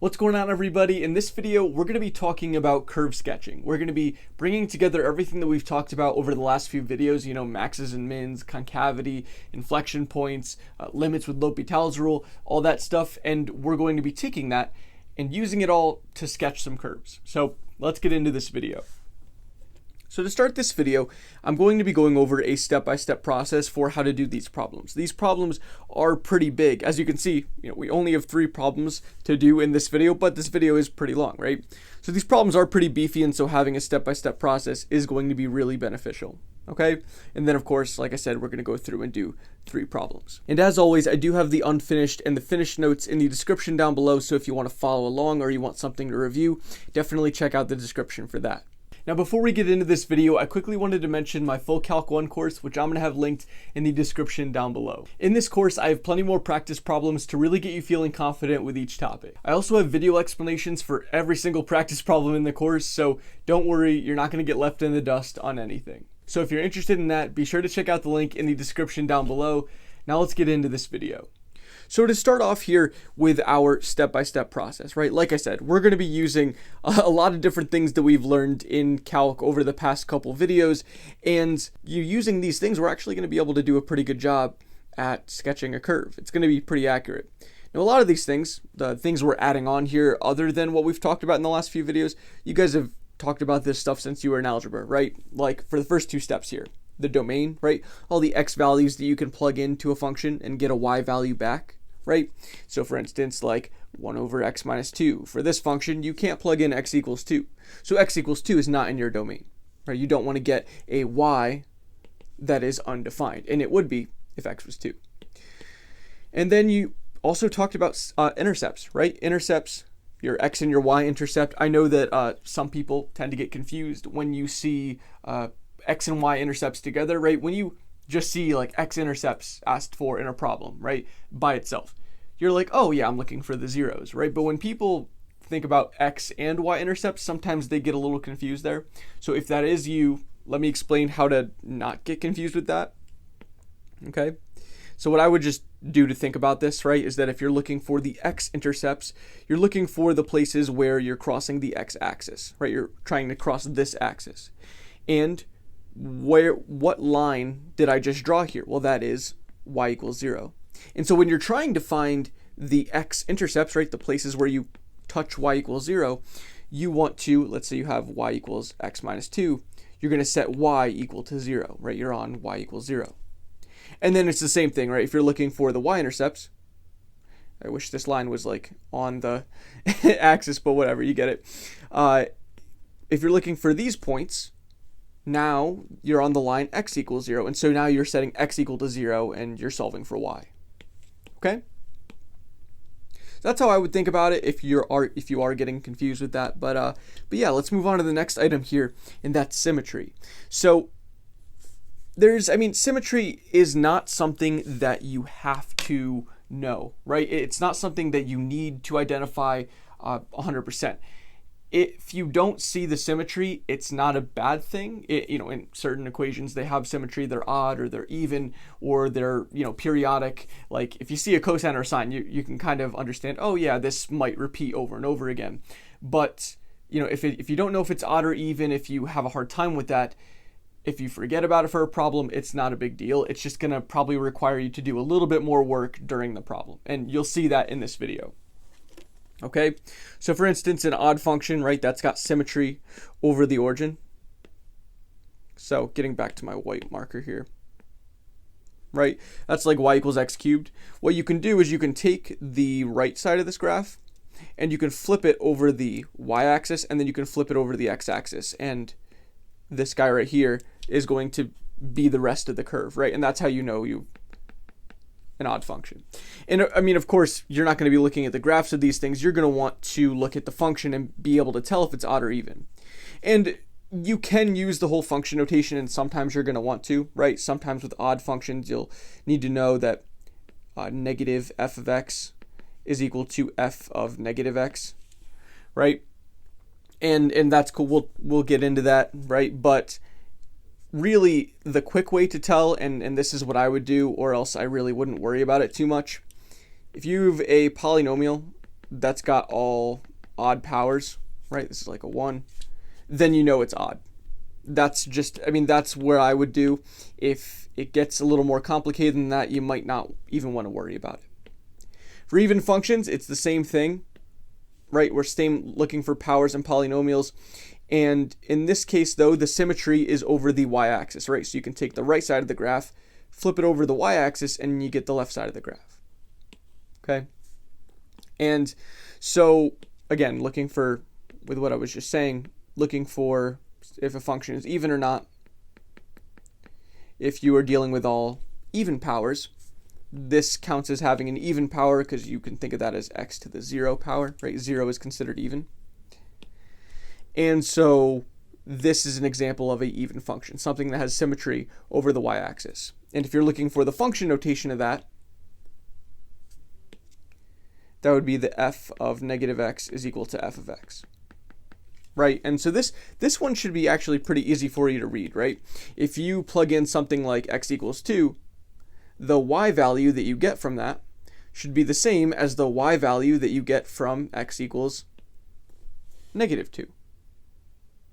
What's going on, everybody? In this video, we're going to be talking about curve sketching. We're going to be bringing together everything that we've talked about over the last few videos, maxes and mins, concavity, inflection points, limits with L'Hopital's rule, all that stuff, and we're going to be taking that and using it all to sketch some curves. So let's get into this video. So to start this video, I'm going to be going over a step-by-step process for how to do these problems. These problems are pretty big. As you can see, we only have 3 problems to do in this video, but this video is pretty long, right? So these problems are pretty beefy, and so having a step-by-step process is going to be really beneficial. Okay, and then of course, like I said, we're going to go through and do 3 problems. And as always, I do have the unfinished and the finished notes in the description down below, so if you want to follow along or you want something to review, definitely check out the description for that. Now, before we get into this video, I quickly wanted to mention my full Calc 1 course, which I'm going to have linked in the description down below. In this course, I have plenty more practice problems to really get you feeling confident with each topic. I also have video explanations for every single practice problem in the course, so don't worry, you're not going to get left in the dust on anything. So if you're interested in that, be sure to check out the link in the description down below. Now let's get into this video. So to start off here with our step-by-step process, right? Like I said, we're going to be using a lot of different things that we've learned in Calc over the past couple videos, and using these things, we're actually going to be able to do a pretty good job at sketching a curve. It's going to be pretty accurate. Now, a lot of these things, the things we're adding on here, other than what we've talked about in the last few videos, you guys have talked about this stuff since you were in algebra, right? Like for the first 2 steps here, the domain, right? All the x values that you can plug into a function and get a y value back. Right? So for instance, like 1 over x minus 2. For this function, you can't plug in x equals 2. So x equals 2 is not in your domain. Right? You don't want to get a y that is undefined. And it would be if x was 2. And then you also talked about intercepts, right? Intercepts, your x and your y intercept. I know that some people tend to get confused when you see x and y intercepts together, right? When you just see like x-intercepts asked for in a problem, right, by itself, you're like, oh yeah, I'm looking for the zeros, right? But when people think about x and y-intercepts, sometimes they get a little confused there. So if that is you, let me explain how to not get confused with that. Okay, so what I would just do to think about this, right, is that if you're looking for the x-intercepts, you're looking for the places where you're crossing the x-axis, right? You're trying to cross this axis. And what line did I just draw here? Well, that is y equals 0. And so when you're trying to find the x-intercepts, right, the places where you touch y equals 0, you want to, let's say you have y equals x minus 2, you're going to set y equal to 0, right? You're on y equals 0. And then it's the same thing, right? If you're looking for the y-intercepts, I wish this line was like on the axis, but whatever, you get it. If you're looking for these points, now you're on the line x equals 0, and so now you're setting x equal to 0 and you're solving for y. Okay? So that's how I would think about it if you are getting confused with that. But yeah, let's move on to the next item here, and that's symmetry. So symmetry is not something that you have to know, right? It's not something that you need to identify 100%. If you don't see the symmetry, it's not a bad thing. In certain equations, they have symmetry, they're odd or they're even or they're, periodic. Like if you see a cosine or a sine, you can kind of understand, oh yeah, this might repeat over and over again. But, if you don't know if it's odd or even, if you have a hard time with that, if you forget about it for a problem, it's not a big deal. It's just going to probably require you to do a little bit more work during the problem. And you'll see that in this video. Okay, so for instance, an odd function, right, that's got symmetry over the origin. So getting back to my white marker here, right, that's like y equals x cubed. What you can do is you can take the right side of this graph and you can flip it over the y-axis, and then you can flip it over the x-axis. And this guy right here is going to be the rest of the curve, right? And that's how you know an odd function. And of course, you're not going to be looking at the graphs of these things. You're going to want to look at the function and be able to tell if it's odd or even. And you can use the whole function notation, and sometimes you're going to want to, right? Sometimes with odd functions, you'll need to know that negative f of x is equal to f of negative x, right? And that's cool. We'll get into that, right? But really, the quick way to tell, and this is what I would do, or else I really wouldn't worry about it too much. If you have a polynomial that's got all odd powers, right? This is like a 1. Then you know it's odd. That's just, I mean, that's where I would do. If it gets a little more complicated than that, you might not even want to worry about it. For even functions, it's the same thing, right? We're looking for powers and polynomials. And in this case, though, the symmetry is over the y-axis, right? So you can take the right side of the graph, flip it over the y-axis, and you get the left side of the graph. Okay? And so, again, looking for, with what I was just saying, looking for if a function is even or not. If you are dealing with all even powers, this counts as having an even power because you can think of that as x to the 0 power, right? 0 is considered even. And so this is an example of an even function, something that has symmetry over the y-axis. And if you're looking for the function notation of that, that would be the f of negative x is equal to f of x. Right, and so this one should be actually pretty easy for you to read, right? If you plug in something like x equals 2, the y value that you get from that should be the same as the y value that you get from x equals negative 2.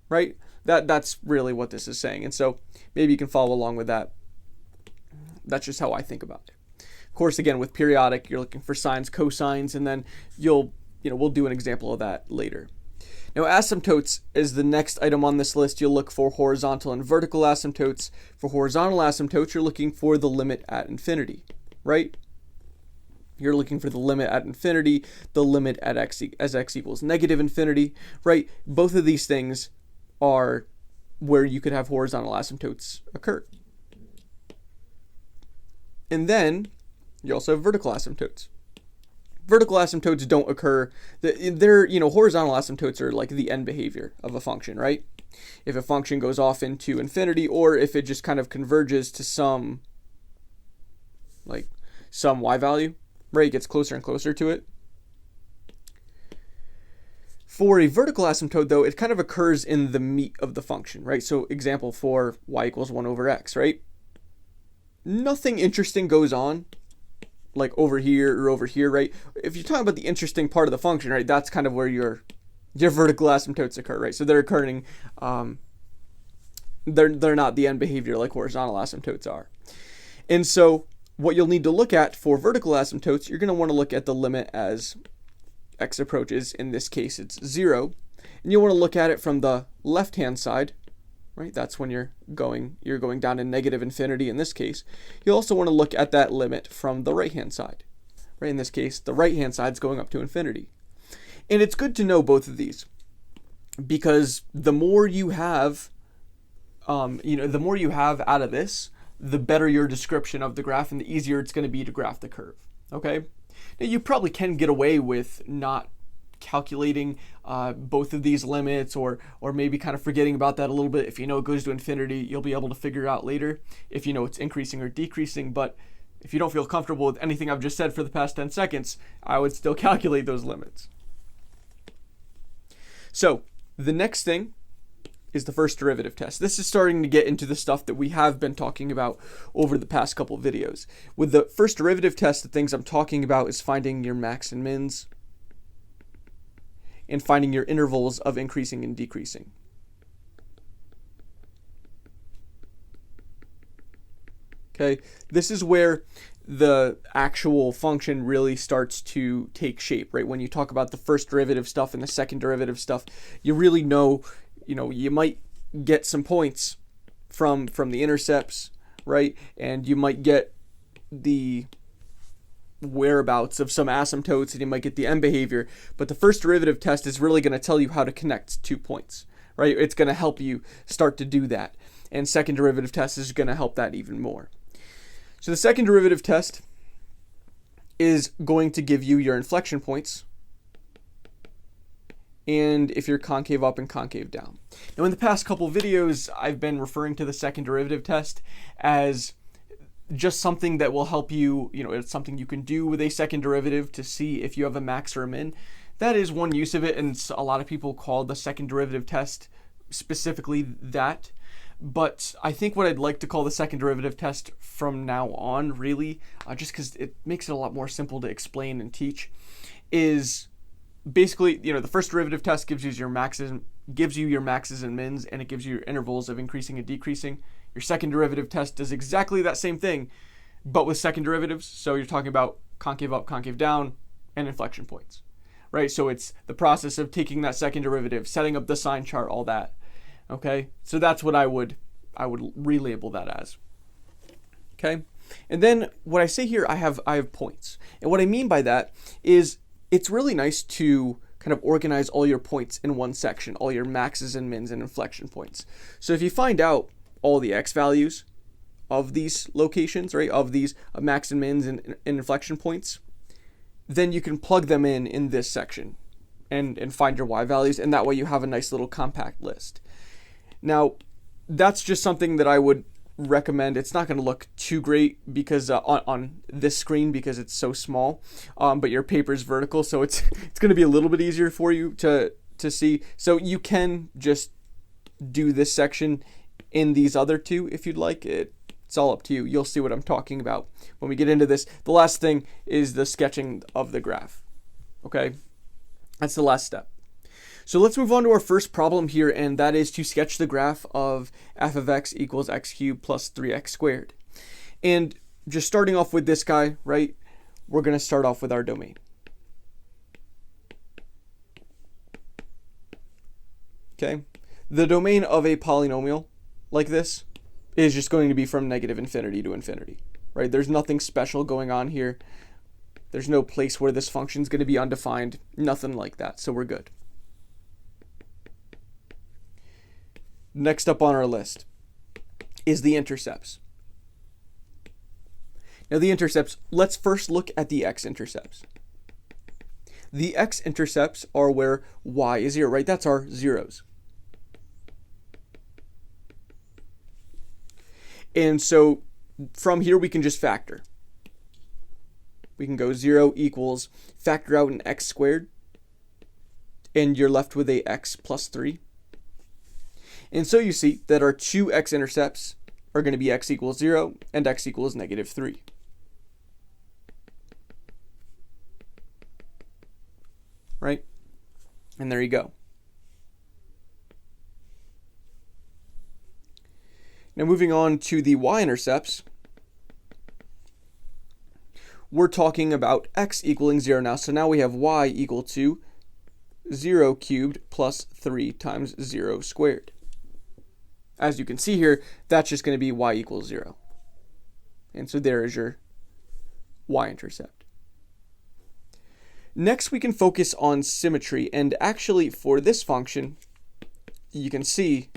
Right? That's really what this is saying. And so maybe you can follow along with that. That's just how I think about it. Of course, again, with periodic, you're looking for sines, cosines, and then we'll do an example of that later. Now, asymptotes is the next item on this list. You'll look for horizontal and vertical asymptotes. For horizontal asymptotes, you're looking for the limit at infinity, right? You're looking for the limit at infinity, the limit at x as x equals negative infinity, right? Both of these things are where you could have horizontal asymptotes occur. And then you also have vertical asymptotes. Vertical asymptotes don't occur. Horizontal asymptotes are like the end behavior of a function, right? If a function goes off into infinity, or if it just kind of converges to some y value, right? It gets closer and closer to it. For a vertical asymptote, though, it kind of occurs in the meat of the function, right? So example for y equals 1 over x, right? Nothing interesting goes on like over here or over here, right? If you're talking about the interesting part of the function, right, that's kind of where your vertical asymptotes occur, right? So they're occurring, they're not the end behavior like horizontal asymptotes are. And so what you'll need to look at for vertical asymptotes, you're going to want to look at the limit as x approaches. In this case, it's 0. And you'll want to look at it from the left-hand side, right? That's when you're going down to negative infinity in this case. You also want to look at that limit from the right-hand side, right? In this case, the right-hand side is going up to infinity. And it's good to know both of these because the more you have, the more you have out of this, the better your description of the graph and the easier it's going to be to graph the curve, okay? Now, you probably can get away with not calculating both of these limits or maybe kind of forgetting about that a little bit. If you know it goes to infinity, you'll be able to figure it out later if you know it's increasing or decreasing. But if you don't feel comfortable with anything I've just said for the past 10 seconds, I would still calculate those limits. So the next thing is the first derivative test. This is starting to get into the stuff that we have been talking about over the past couple videos. With the first derivative test, the things I'm talking about is finding your max and mins and finding your intervals of increasing and decreasing. Okay, this is where the actual function really starts to take shape, right? When you talk about the first derivative stuff and the second derivative stuff, you really know, you might get some points from the intercepts, right? And you might get the whereabouts of some asymptotes and you might get the end behavior, but the first derivative test is really going to tell you how to connect 2 points, right? It's going to help you start to do that, and second derivative test is going to help that even more. So the second derivative test is going to give you your inflection points and if you're concave up and concave down. Now, in the past couple videos, I've been referring to the second derivative test as just something that will help you, it's something you can do with a second derivative to see if you have a max or a min. That is one use of it, and a lot of people call the second derivative test specifically that. But I think what I'd like to call the second derivative test from now on, really, just because it makes it a lot more simple to explain and teach, is basically, the first derivative test gives you your maxes and mins, and it gives you your intervals of increasing and decreasing. Your second derivative test does exactly that same thing, but with second derivatives. So you're talking about concave up, concave down, and inflection points, right? So it's the process of taking that second derivative, setting up the sign chart, all that. Okay, so that's what I would relabel that as. Okay, and then what I say here, I have points, and what I mean by that is it's really nice to kind of organize all your points in one section, all your maxes and mins and inflection points. So if you find out all the x values of these locations, right, of these max and mins and inflection points, then you can plug them in this section and find your y values, and that way you have a nice little compact list. Now, that's just something that I would recommend. It's not going to look too great because on this screen because it's so small, but your paper is vertical, so it's going to be a little bit easier for you to see. So you can just do this section in these other two if you'd like. It's all up to you. You'll see what I'm talking about when we get into this. The last thing is the sketching of the graph. Okay, that's the last step. So let's move on to our first problem here, and that is to sketch the graph of f of x equals x cubed plus 3x squared. And just starting off with this guy, right, we're going to start off with our domain. Okay, the domain of a polynomial like this is just going to be from negative infinity to infinity, right? There's nothing special going on here. There's no place where this function is going to be undefined, nothing like that, so we're good. Next up on our list is the intercepts. Now the intercepts, let's first look at the x-intercepts. The x-intercepts are where y is 0, right? That's our zeros. And so from here we can just factor. We can go 0 equals, factor out an x squared, and you're left with a x plus 3. And so you see that our two x-intercepts are going to be x equals 0 and x equals negative 3. Right? And there you go. Now moving on to the y-intercepts, we're talking about x equaling 0 now. So now we have y equal to 0 cubed plus 3 times 0 squared. As you can see here, that's just going to be y equals 0. And so there is your y-intercept. Next, we can focus on symmetry. And actually, for this function, you can see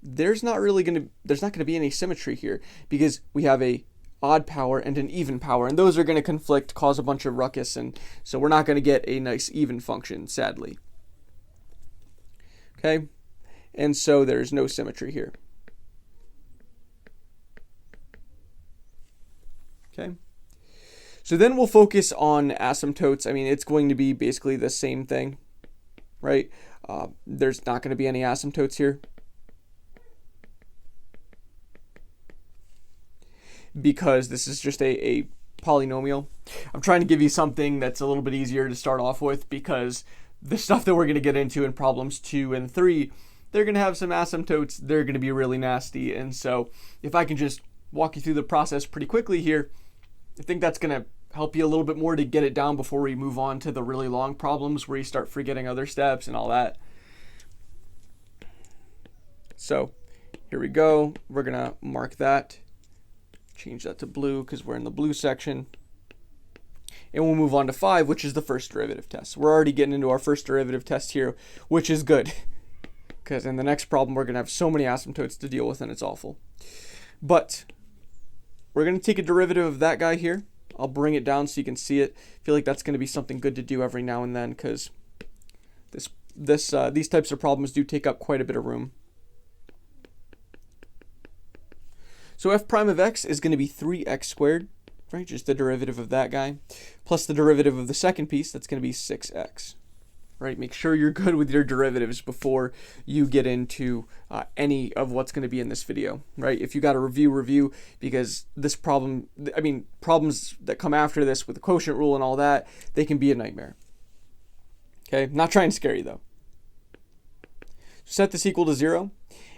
there's not going to be any symmetry here because we have a odd power and an even power, and those are going to conflict, cause a bunch of ruckus, and so we're not going to get a nice even function, sadly. Okay? And so there's no symmetry here. Okay. So then we'll focus on asymptotes. I mean, it's going to be basically the same thing, right? There's not going to be any asymptotes here, because this is just a polynomial. I'm trying to give you something that's a little bit easier to start off with, because the stuff that we're going to get into in problems 2 and 3, they're going to have some asymptotes. They're going to be really nasty. And so if I can just walk you through the process pretty quickly here, I think that's going to help you a little bit more to get it down before we move on to the really long problems where you start forgetting other steps and all that. So here we go. We're going to mark that. Change that to blue because we're in the blue section. And we'll move on to 5, which is the first derivative test. We're already getting into our first derivative test here, which is good, because in the next problem we're going to have so many asymptotes to deal with, and it's awful. But we're going to take a derivative of that guy here. I'll bring it down so you can see it. I feel like that's going to be something good to do every now and then, because these types of problems do take up quite a bit of room. So f prime of x is going to be 3x squared, right? Just the derivative of that guy, plus the derivative of the second piece, that's going to be 6x, right? Make sure you're good with your derivatives before you get into any of what's going to be in this video, right? If you got a review, because this problem, I mean, problems that come after this with the quotient rule and all that, they can be a nightmare. Okay, not trying to scare you though. Set this equal to 0,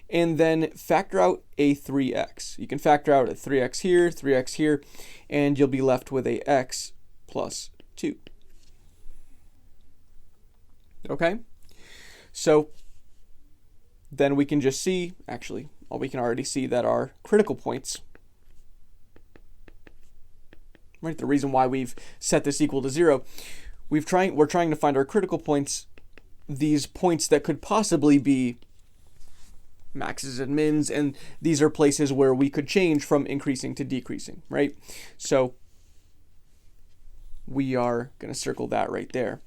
and then factor out a 3x. You can factor out a 3x here, and you'll be left with a x plus 2. Okay? So then we can just see, actually, we can already see that our critical points, right, the reason why we've set this equal to 0, we're trying to find our critical points, these points that could possibly be maxes and mins, and these are places where we could change from increasing to decreasing, right? So we are going to circle that right there.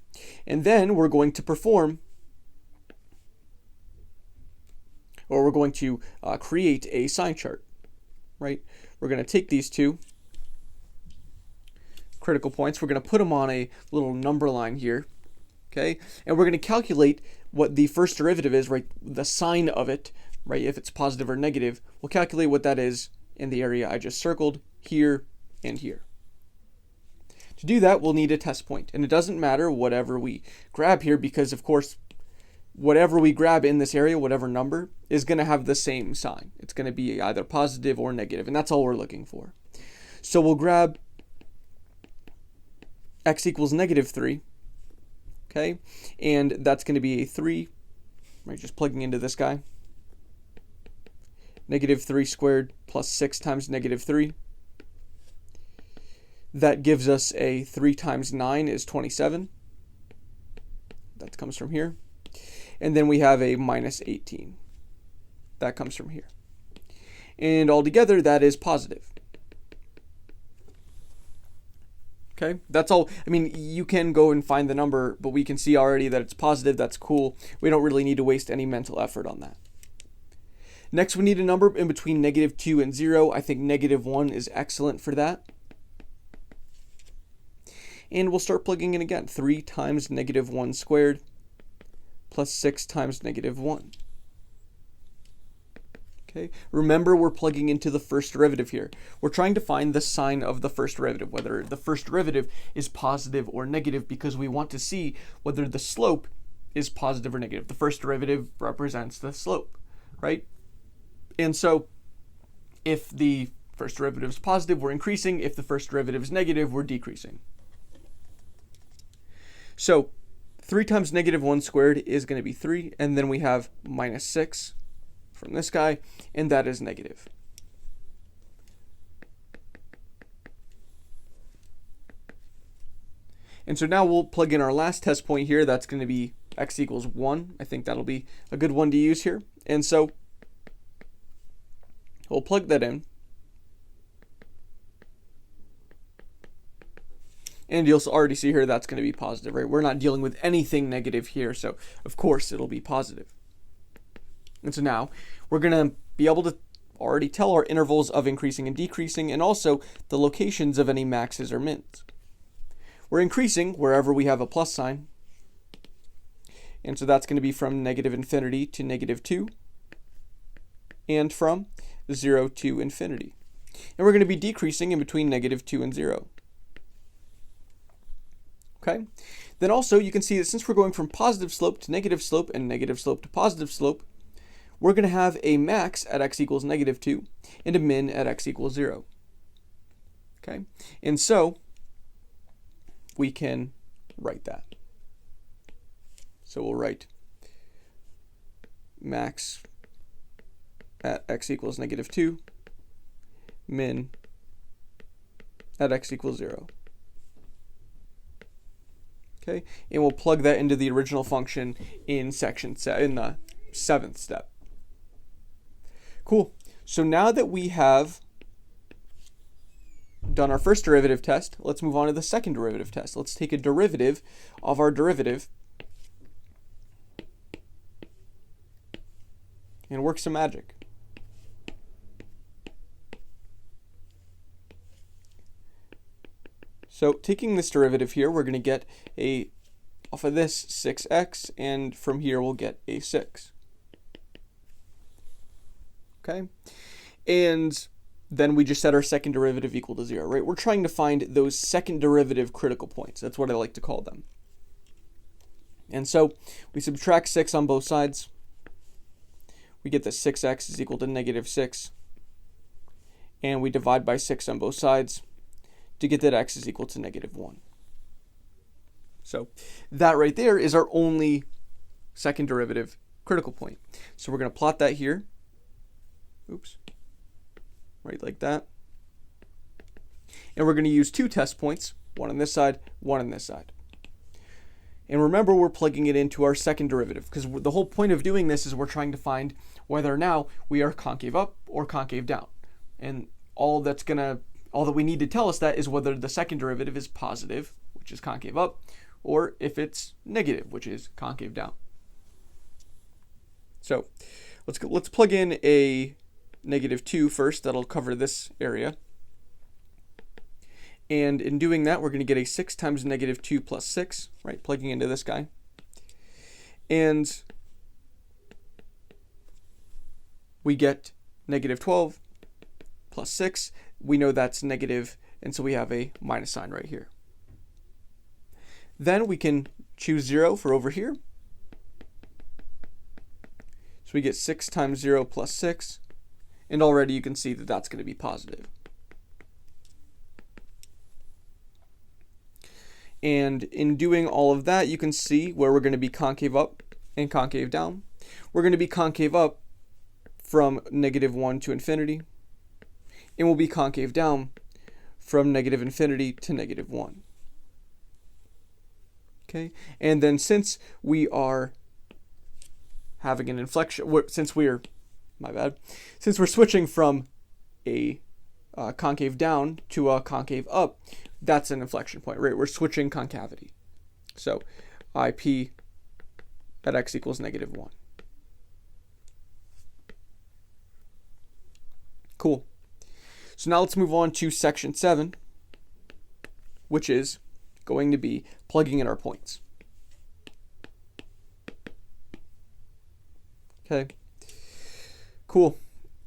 And then we're going to perform, or we're going to create a sign chart, right? We're going to take these two critical points, we're going to put them on a little number line here, okay? And we're going to calculate what the first derivative is, right? The sign of it, right? If it's positive or negative, we'll calculate what that is in the area I just circled here and here. To do that, we'll need a test point, and it doesn't matter whatever we grab here, because of course, whatever we grab in this area, whatever number, is going to have the same sign. It's going to be either positive or negative, and that's all we're looking for. So we'll grab x equals -3, okay? And that's going to be a 3, right, just plugging into this guy. -3 squared plus 6 times -3. That gives us a 3 times 9 is 27. That comes from here. And then we have a -18. That comes from here. And altogether, that is positive. Okay, that's all. I mean, you can go and find the number, but we can see already that it's positive. That's cool. We don't really need to waste any mental effort on that. Next, we need a number in between -2 and 0. I think -1 is excellent for that. And we'll start plugging in again. 3 times -1 squared plus 6 times -1. Okay. Remember, we're plugging into the first derivative here. We're trying to find the sign of the first derivative, whether the first derivative is positive or negative, because we want to see whether the slope is positive or negative. The first derivative represents the slope, right? And so if the first derivative is positive, we're increasing. If the first derivative is negative, we're decreasing. So 3 times -1 squared is going to be 3, and then we have -6 from this guy, and that is negative. And so now we'll plug in our last test point here. That's going to be x equals 1. I think that'll be a good one to use here. And so we'll plug that in. And you'll already see here that's going to be positive, right? We're not dealing with anything negative here, so of course it'll be positive. And so now we're going to be able to already tell our intervals of increasing and decreasing, and also the locations of any maxes or mins. We're increasing wherever we have a plus sign. And so that's going to be from -infinity to -2, and from 0 to infinity. And we're going to be decreasing in between -2 and 0. Okay. Then also you can see that since we're going from positive slope to negative slope and negative slope to positive slope, we're going to have a max at x equals -2 and a min at x equals 0. Okay. And so we can write that. So we'll write max at x equals -2, min at x equals 0. Okay, and we'll plug that into the original function in in the 7th step. Cool. So now that we have done our first derivative test, let's move on to the second derivative test. Let's take a derivative of our derivative and work some magic. So taking this derivative here, we're going to get off of this 6x, and from here we'll get a 6. Okay, and then we just set our second derivative equal to 0, right? We're trying to find those second derivative critical points. That's what I like to call them. And so we subtract 6 on both sides. We get that 6x is equal to negative 6. And we divide by 6 on both sides to get that x is equal to negative 1. So that right there is our only second derivative critical point. So we're going to plot that here. Oops. Right like that. And we're going to use 2 test points, one on this side, one on this side. And remember, we're plugging it into our second derivative, because the whole point of doing this is we're trying to find whether now we are concave up or concave down. And all that we need to tell us that is whether the second derivative is positive, which is concave up, or if it's negative, which is concave down. So let's plug in a -2 first. That'll cover this area. And in doing that, we're going to get a 6 times -2 plus 6, right, plugging into this guy. And we get -12 plus 6. We know that's negative, and so we have a minus sign right here. Then we can choose 0 for over here. So we get 6 times 0 plus 6, and already you can see that that's going to be positive. And in doing all of that, you can see where we're going to be concave up and concave down. We're going to be concave up from -1 to infinity, and we'll be concave down from -infinity to -1. Okay, and then since we are having an inflection, since we're switching from a concave down to a concave up, that's an inflection point, right? We're switching concavity. So IP at x equals -1. Cool. So now let's move on to section 7, which is going to be plugging in our points. Okay. Cool.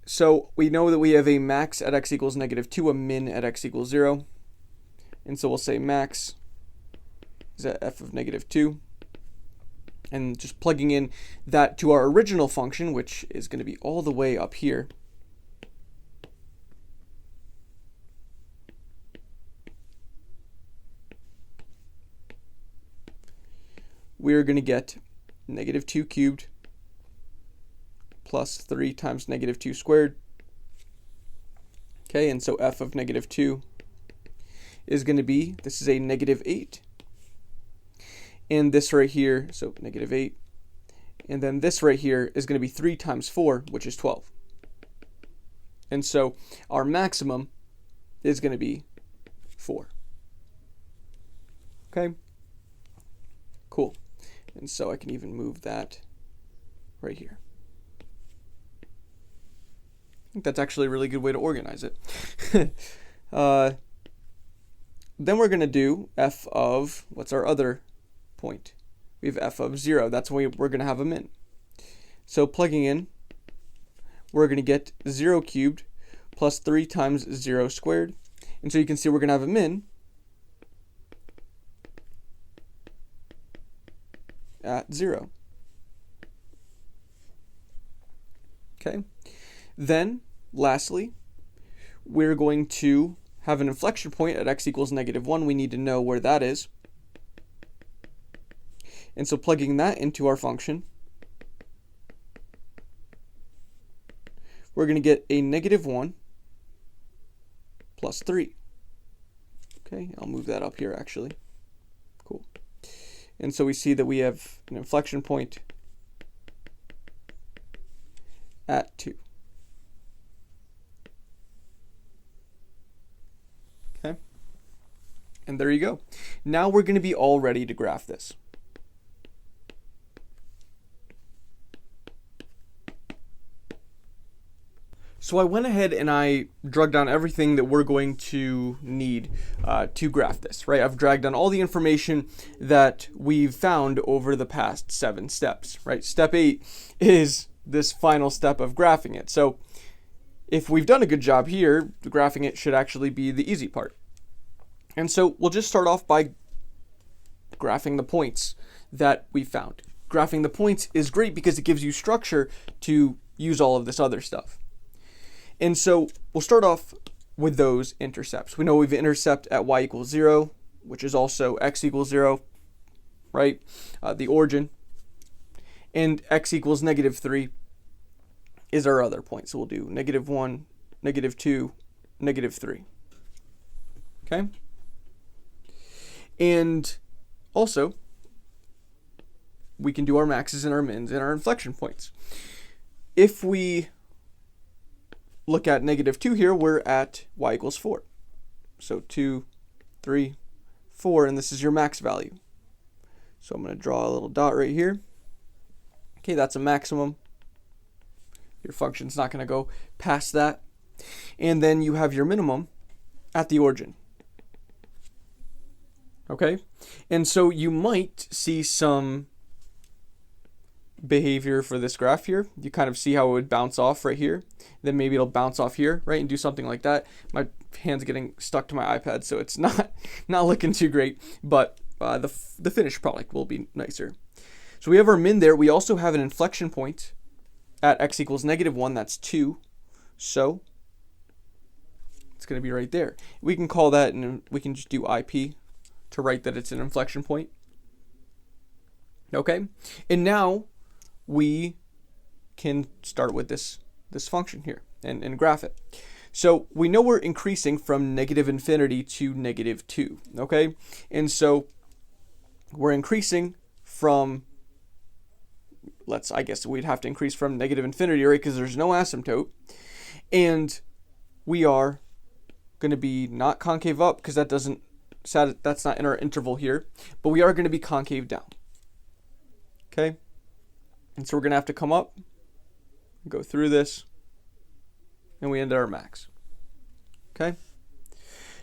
So we know that we have a max at x equals -2, a min at x equals 0. And so we'll say max is at f of -2. And just plugging in that to our original function, which is going to be all the way up here. We're going to get -2 cubed plus 3 times -2 squared. Okay, and so f of -2 is going to be, this is a -8. And this right here, so -8. And then this right here is going to be 3 times 4, which is 12. And so our maximum is going to be 4. Okay? Cool. And so I can even move that right here. I think that's actually a really good way to organize it. Then we're going to do f of, what's our other point? We have f of 0. That's when we're going to have a min. So plugging in, we're going to get 0 cubed plus 3 times 0 squared. And so you can see we're going to have a min at 0. Okay. Then, lastly, we're going to have an inflection point at x equals -1. We need to know where that is. And so plugging that into our function, we're going to get a -1 plus 3. Okay, I'll move that up here actually. Cool. And so we see that we have an inflection point at 2. Okay. And there you go. Now we're going to be all ready to graph this. So I went ahead and I dragged down everything that we're going to need to graph this, right? I've dragged down all the information that we've found over the past 7 steps, right? Step 8 is this final step of graphing it. So if we've done a good job here, the graphing it should actually be the easy part. And so we'll just start off by graphing the points that we found. Graphing the points is great because it gives you structure to use all of this other stuff. And so we'll start off with those intercepts. We know we have an intercept at y equals 0, which is also x equals 0, right? The origin. And x equals -3 is our other point. So we'll do -1, -2, -3. Okay? And also, we can do our maxes and our mins and our inflection points. If we look at -2 here, we're at y equals 4. So 2, 3, 4, and this is your max value. So I'm going to draw a little dot right here. Okay, that's a maximum. Your function's not going to go past that. And then you have your minimum at the origin. Okay? And so you might see some behavior for this graph here. You kind of see how it would bounce off right here. Then maybe it'll bounce off here, right, and do something like that. My hand's getting stuck to my iPad, so it's not looking too great, but the finished product will be nicer. So we have our min there. We also have an inflection point at x equals -1. That's 2. So it's going to be right there. We can call that, and we can just do IP to write that it's an inflection point. Okay, and now we can start with this function here and graph it. So we know we're increasing from -infinity to -2, okay? And so we're increasing from, I guess we'd have to increase from -infinity, right? Because there's no asymptote. And we are going to be not concave up because that's not in our interval here, but we are going to be concave down. Okay? And so we're going to have to come up, go through this, and we end at our max. Okay?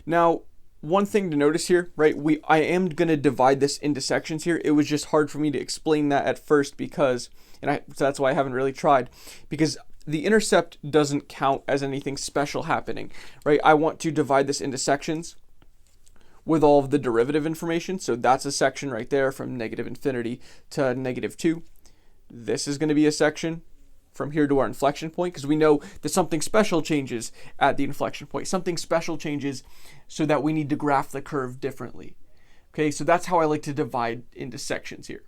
Now, one thing to notice here, right? I am going to divide this into sections here. It was just hard for me to explain that at first because, so that's why I haven't really tried, because the intercept doesn't count as anything special happening, right? I want to divide this into sections with all of the derivative information. So that's a section right there from -infinity to -2. This is going to be a section from here to our inflection point because we know that something special changes at the inflection point. Something special changes so that we need to graph the curve differently. Okay, so that's how I like to divide into sections here.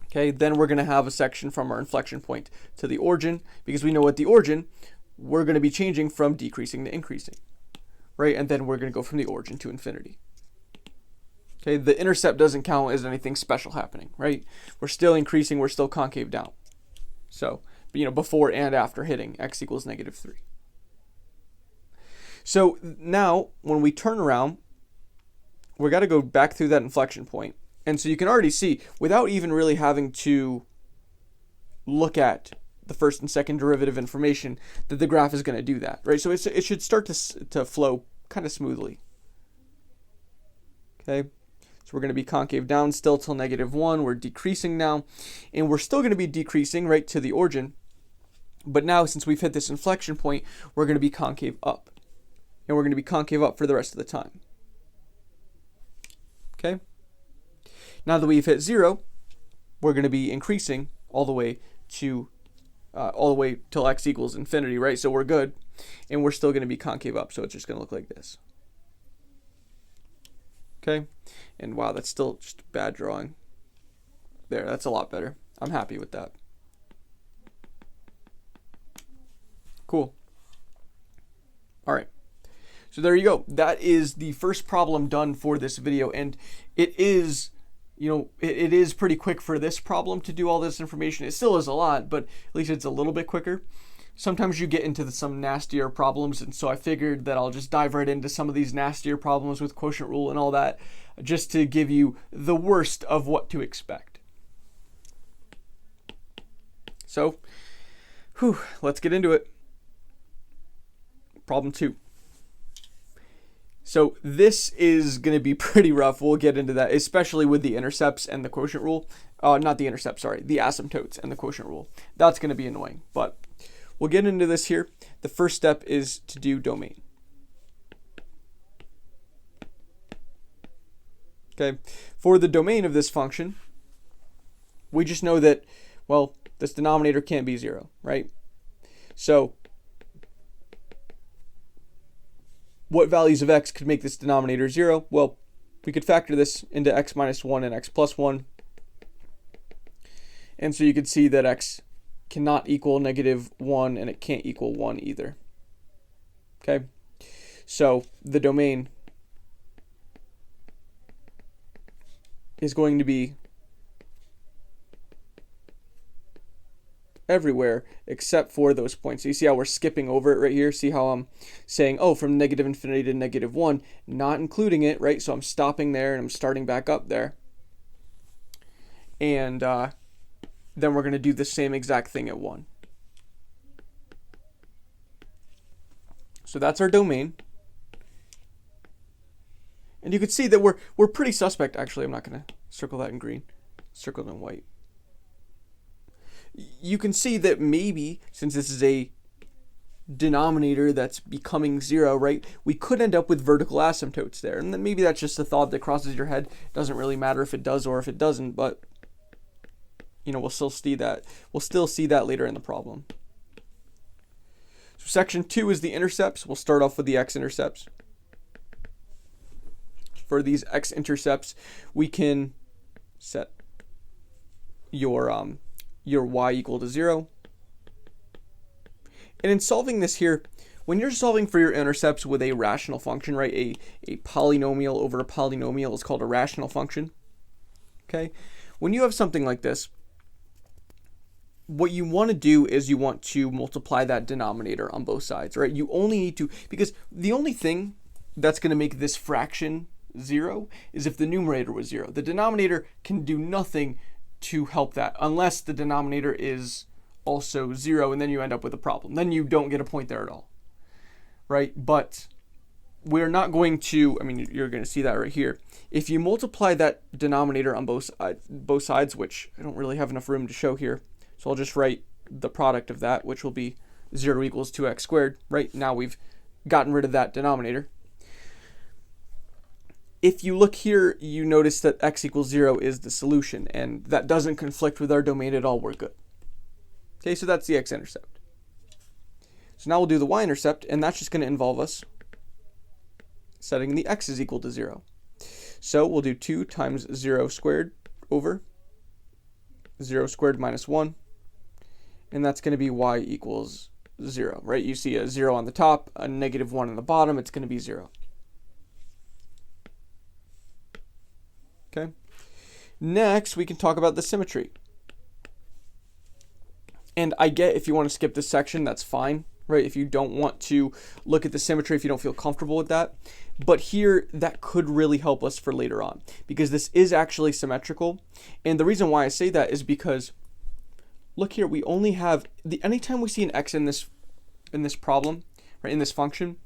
Okay, then we're going to have a section from our inflection point to the origin because we know at the origin we're going to be changing from decreasing to increasing. Right, and then we're going to go from the origin to infinity. Okay, the intercept doesn't count as anything special happening, right? We're still increasing, we're still concave down. So, before and after hitting x equals -3. So now, when we turn around, we got to go back through that inflection point. And so you can already see, without even really having to look at the first and second derivative information, that the graph is going to do that, right? So it should start to flow kind of smoothly. Okay, so we're going to be concave down still till -1. We're decreasing now, and we're still going to be decreasing right to the origin. But now, since we've hit this inflection point, we're going to be concave up, and we're going to be concave up for the rest of the time. Okay. Now that we've hit 0, we're going to be increasing all the way till x equals infinity, right? So we're good, and we're still going to be concave up, so it's just going to look like this. Okay, and wow, that's still just bad drawing. There, that's a lot better. I'm happy with that. Cool. All right, so there you go. That is the first problem done for this video, and it is, it is pretty quick for this problem to do all this information. It still is a lot, but at least it's a little bit quicker. Sometimes you get into some nastier problems, and so I figured that I'll just dive right into some of these nastier problems with quotient rule and all that, just to give you the worst of what to expect. So, let's get into it. Problem 2. So this is going to be pretty rough. We'll get into that, especially with the intercepts and the quotient rule. Not the intercepts, sorry, the asymptotes and the quotient rule. That's going to be annoying, but we'll get into this here. The first step is to do domain. Okay, for the domain of this function, We just know that, well, this denominator can't be 0, right? So what values of x could make this denominator 0? Well, we could factor this into x minus 1 and x plus 1. And so you could see that x cannot equal -1 and it can't equal 1 either. Okay? So the domain is going to be everywhere except for those points. So you see how we're skipping over it right here? See how I'm saying, oh, from -infinity to -1, not including it, right? So I'm stopping there and I'm starting back up there. And then we're going to do the same exact thing at 1. So that's our domain. And you can see that we're pretty suspect. Actually, I'm not going to circle that in green. Circle it in white. You can see that maybe, since this is a denominator that's becoming 0, right, we could end up with vertical asymptotes there. And then maybe that's just a thought that crosses your head. It doesn't really matter if it does or if it doesn't, but you know, we'll still see that. We'll still see that later in the problem. So section 2 is the intercepts. We'll start off with the x-intercepts. For these x-intercepts, we can set your y equal to 0. And in solving this here, when you're solving for your intercepts with a rational function, right, a polynomial over a polynomial is called a rational function. Okay? When you have something like this, what you want to do is you want to multiply that denominator on both sides, right? You only need to, because the only thing that's going to make this fraction 0 is if the numerator was 0. The denominator can do nothing to help that unless the denominator is also 0, and then you end up with a problem. Then you don't get a point there at all, right? But we're not going to, I mean, you're going to see that right here. If you multiply that denominator on both sides, which I don't really have enough room to show here, so I'll just write the product of that, which will be 0 equals 2x squared. Right now we've gotten rid of that denominator. If you look here, you notice that x equals 0 is the solution, and that doesn't conflict with our domain at all. We're good. Okay, so that's the x-intercept. So now we'll do the y-intercept, and that's just going to involve us setting the x is equal to 0. So we'll do 2 times 0 squared over 0 squared minus 1. And that's going to be y equals 0, right? You see a 0 on the top, a -1 on the bottom. It's going to be 0. Okay. Next, we can talk about the symmetry. And I get if you want to skip this section, that's fine, right? If you don't want to look at the symmetry, if you don't feel comfortable with that. But here, that could really help us for later on, because this is actually symmetrical. And the reason why I say that is because look here, we only have anytime we see an x in this problem, right, in this function,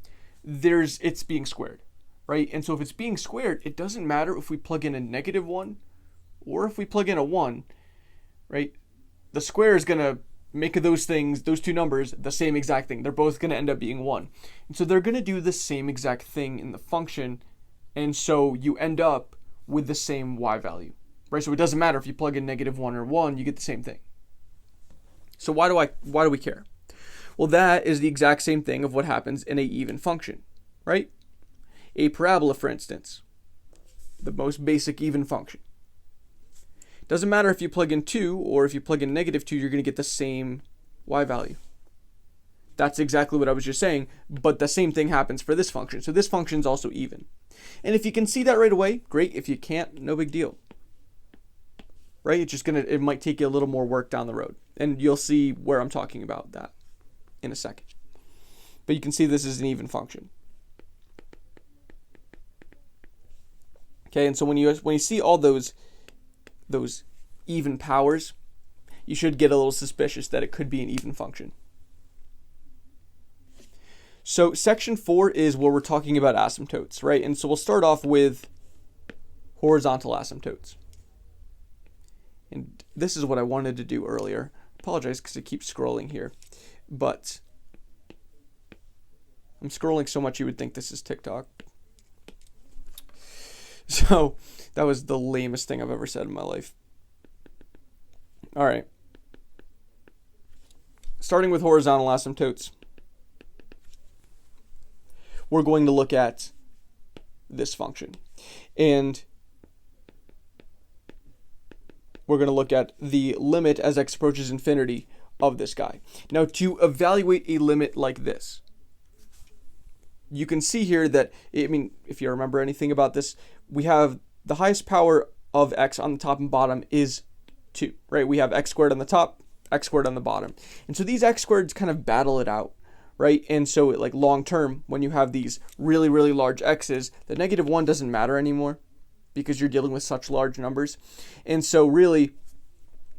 it's being squared, right? And so if it's being squared, it doesn't matter if we plug in a -1 or if we plug in a 1, right? The square is going to make those two numbers, the same exact thing. They're both going to end up being 1. And so they're going to do the same exact thing in the function, and so you end up with the same y value, right? So it doesn't matter if you plug in -1 or 1, you get the same thing. So why do we care? Well, that is the exact same thing of what happens in a even function, right? A parabola, for instance, the most basic even function. Doesn't matter if you plug in 2 or if you plug in -2, you're going to get the same y value. That's exactly what I was just saying, but the same thing happens for this function. So this function is also even. And if you can see that right away, great. If you can't, no big deal. Right? It might take you a little more work down the road. And you'll see where I'm talking about that in a second. But you can see this is an even function. Okay, and so when you see all those even powers, you should get a little suspicious that it could be an even function. So section 4 is where we're talking about asymptotes, right? And so we'll start off with horizontal asymptotes. And this is what I wanted to do earlier. Apologize because it keeps scrolling here, but I'm scrolling so much you would think this is TikTok. So that was the lamest thing I've ever said in my life. All right. Starting with horizontal asymptotes, we're going to look at this function. And we're going to look at the limit as x approaches infinity of this guy. Now, to evaluate a limit like this, you can see here that, I mean, if you remember anything about this, we have the highest power of x on the top and bottom is 2, right? We have x squared on the top, x squared on the bottom. And so these x squareds kind of battle it out, right? And so like long term, when you have these really, really large x's, the -1 doesn't matter anymore because you're dealing with such large numbers. And so really,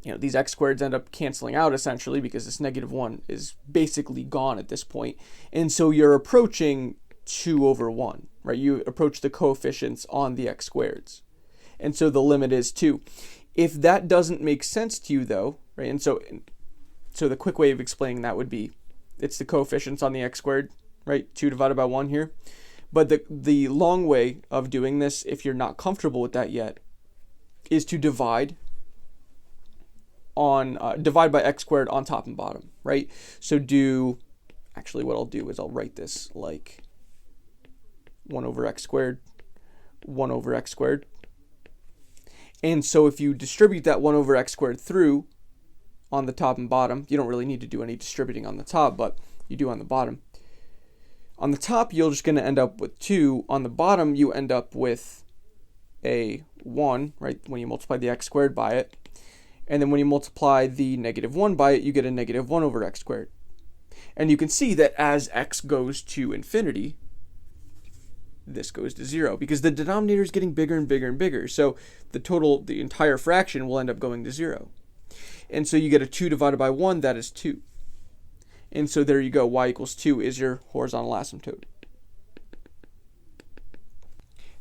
these x squareds end up canceling out essentially because this -1 is basically gone at this point. And so you're approaching 2/1, right? You approach the coefficients on the x squareds. And so the limit is 2. If that doesn't make sense to you though, right? And so the quick way of explaining that would be, it's the coefficients on the x squared, right? 2 divided by 1 here. But the long way of doing this, if you're not comfortable with that yet, is to divide by x squared on top and bottom, right? So actually what I'll do is I'll write this like 1 over x squared, 1 over x squared. And so if you distribute that 1 over x squared through on the top and bottom, you don't really need to do any distributing on the top, but you do on the bottom. On the top, you're just going to end up with 2. On the bottom, you end up with a 1, right, when you multiply the x squared by it. And then when you multiply the -1 by it, you get a -1 over x squared. And you can see that as x goes to infinity, this goes to 0 because the denominator is getting bigger and bigger and bigger. So the entire fraction will end up going to 0. And so you get a 2 divided by 1, that is 2. And so there you go, y equals 2 is your horizontal asymptote.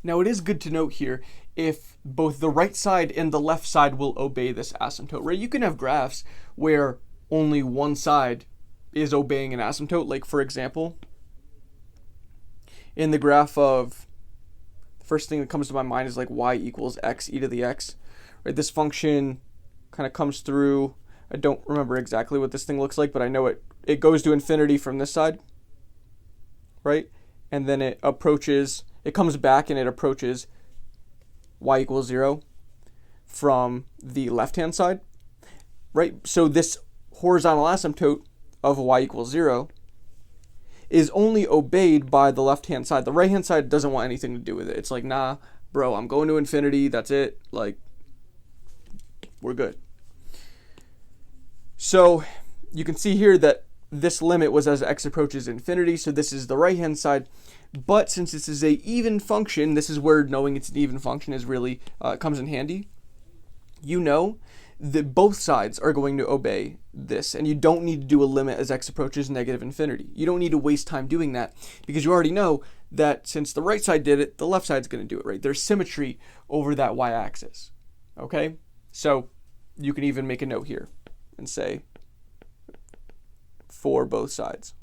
Now it is good to note here if both the right side and the left side will obey this asymptote, right? You can have graphs where only one side is obeying an asymptote. Like for example, in the graph of, the first thing that comes to my mind is like y equals x e to the x, right? This function kind of comes through. I don't remember exactly what this thing looks like, but I know it goes to infinity from this side, right? And then it comes back and it approaches y equals 0 from the left-hand side, right? So this horizontal asymptote of y equals 0 is only obeyed by the left-hand side. The right-hand side doesn't want anything to do with it. It's like, nah, bro, I'm going to infinity. That's it. Like, we're good. So you can see here that this limit was as x approaches infinity. So this is the right-hand side. But since this is a even function, this is where knowing it's an even function is really comes in handy. You know that both sides are going to obey this, and you don't need to do a limit as x approaches negative infinity. You don't need to waste time doing that because you already know that since the right side did it, the left side's going to do it, right? There's symmetry over that y-axis, okay? So you can even make a note here and say for both sides.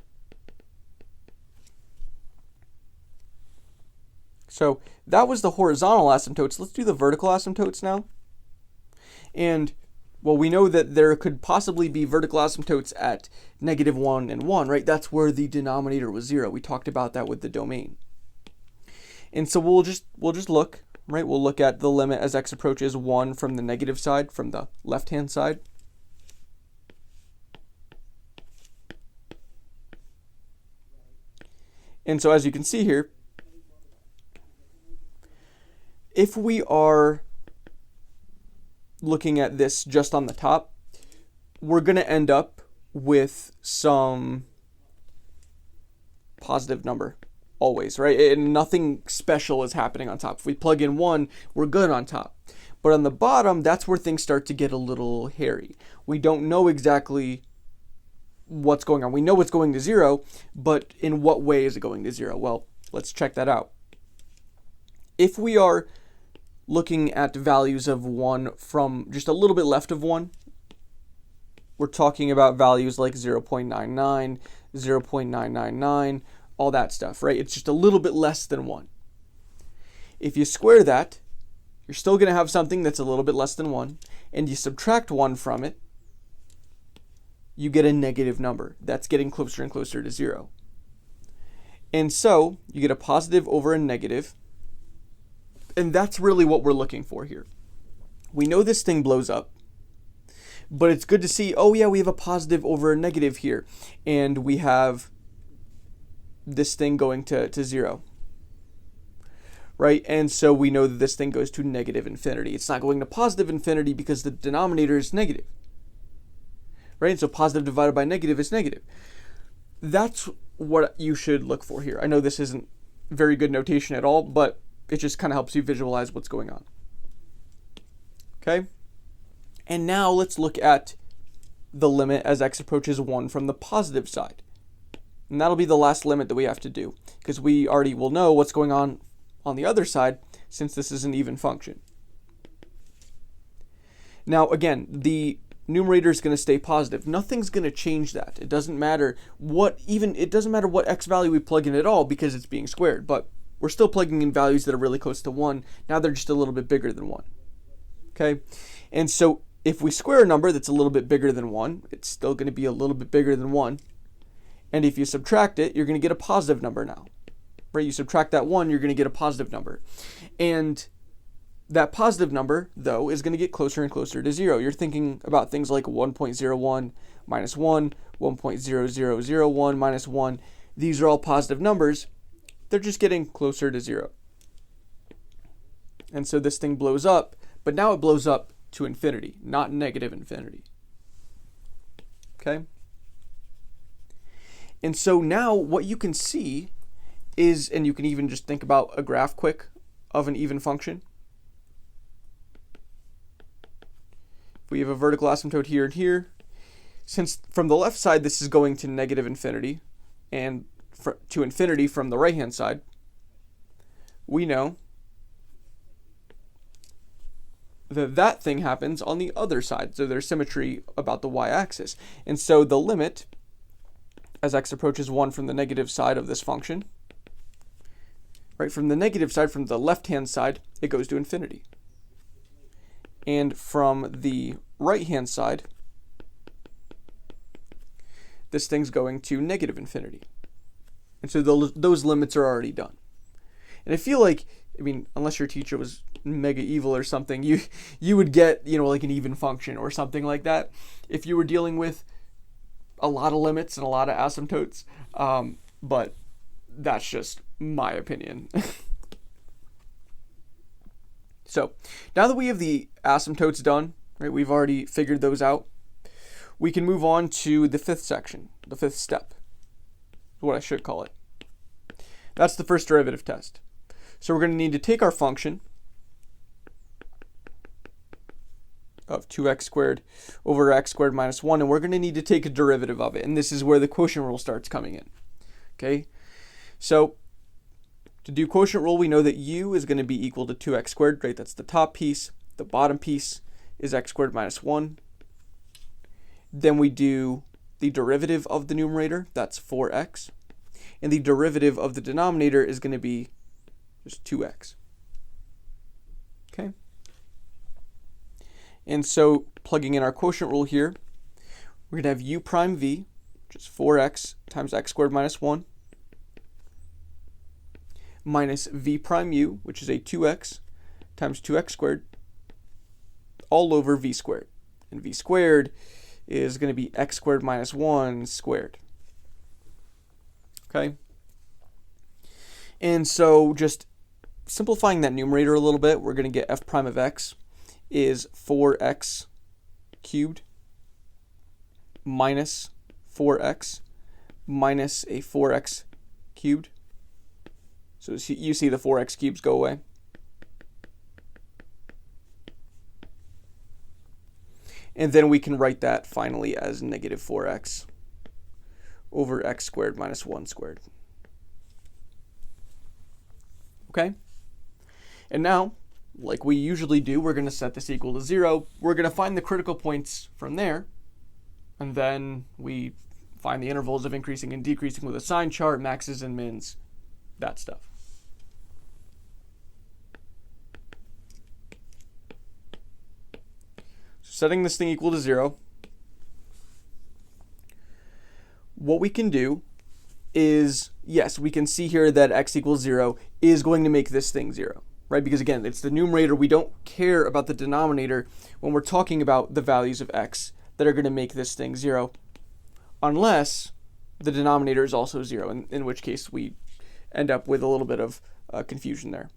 So that was the horizontal asymptotes. Let's do the vertical asymptotes now. And well, we know that there could possibly be vertical asymptotes at -1 and 1, right? That's where the denominator was 0. We talked about that with the domain. And so we'll just look, right? We'll look at the limit as x approaches 1 from the negative side, from the left-hand side. And so as you can see here, if we are looking at this just on the top, we're going to end up with some positive number always, right? And nothing special is happening on top. If we plug in 1, we're good on top. But on the bottom, that's where things start to get a little hairy. We don't know exactly what's going on. We know it's going to 0, but in what way is it going to 0? Well, let's check that out. If we are looking at values of 1 from just a little bit left of 1, we're talking about values like 0.99, 0.999, all that stuff, right? It's just a little bit less than 1. If you square that, you're still going to have something that's a little bit less than 1. and you subtract 1 from it, you get a negative number. That's getting closer and closer to 0. And so you get a positive over a negative, and that's really what we're looking for here. We know this thing blows up, but it's good to see, oh yeah, we have a positive over a negative here, and we have this thing going to 0. Right? And so we know that this thing goes to negative infinity. It's not going to positive infinity because the denominator is negative. Right? And so positive divided by negative is negative. That's what you should look for here. I know this isn't very good notation at all, but it just kind of helps you visualize what's going on. Okay? And now let's look at the limit as x approaches 1 from the positive side. And that'll be the last limit that we have to do, because we already will know what's going on the other side, since this is an even function. Now again, the numerator is going to stay positive. Nothing's going to change that. It doesn't matter what x value we plug in at all, because it's being squared, but we're still plugging in values that are really close to 1. Now they're just a little bit bigger than 1. Okay? And so if we square a number that's a little bit bigger than 1, it's still going to be a little bit bigger than 1. And if you subtract it, you're going to get a positive number now. Right? You subtract that 1, you're going to get a positive number. And that positive number, though, is going to get closer and closer to 0. You're thinking about things like 1.01 minus 1, 1.0001 minus 1. These are all positive numbers. They're just getting closer to 0. And so this thing blows up, but now it blows up to infinity, not negative infinity. Okay? And so now what you can see is, and you can even just think about a graph quick of an even function. We have a vertical asymptote here and here. Since from the left side this is going to negative infinity and to infinity from the right hand side, we know that that thing happens on the other side. So there's symmetry about the y-axis. And so the limit as x approaches 1 from the negative side of this function, right, from the negative side, from the left hand side, it goes to infinity. And from the right hand side, this thing's going to negative infinity. And so those limits are already done. And I feel like, I mean, unless your teacher was mega evil or something, you would get, like an even function or something like that if you were dealing with a lot of limits and a lot of asymptotes. But that's just my opinion. So now that we have the asymptotes done, right, we've already figured those out, we can move on to the fifth section, the fifth step, what I should call it. That's the first derivative test. So we're going to need to take our function of 2x squared over x squared minus 1, and we're going to need to take a derivative of it. And this is where the quotient rule starts coming in. Okay, so to do quotient rule, we know that u is going to be equal to 2x squared, right? That's the top piece. The bottom piece is x squared minus 1. Then we do the derivative of the numerator, that's 4x. And the derivative of the denominator is going to be just 2x. Okay? And so plugging in our quotient rule here, we're going to have u prime v, which is 4x times x squared minus 1, minus v prime u, which is a 2x times 2x squared, all over v squared. And v squared is going to be x squared minus 1 squared. Okay? And so just simplifying that numerator a little bit, we're going to get f prime of x is 4x cubed minus 4x minus a 4x cubed. So you see the 4x cubes go away. And then we can write that finally as negative 4x over x squared minus 1 squared. Okay? And now, like we usually do, we're going to set this equal to 0. We're going to find the critical points from there. And then we find the intervals of increasing and decreasing with a sign chart, maxes and mins, that stuff. setting this thing equal to 0, what we can do is, yes, we can see here that x equals 0 is going to make this thing 0, right? Because again, it's the numerator. We don't care about the denominator when we're talking about the values of x that are going to make this thing 0, unless the denominator is also 0, in which case we end up with a little bit of confusion there.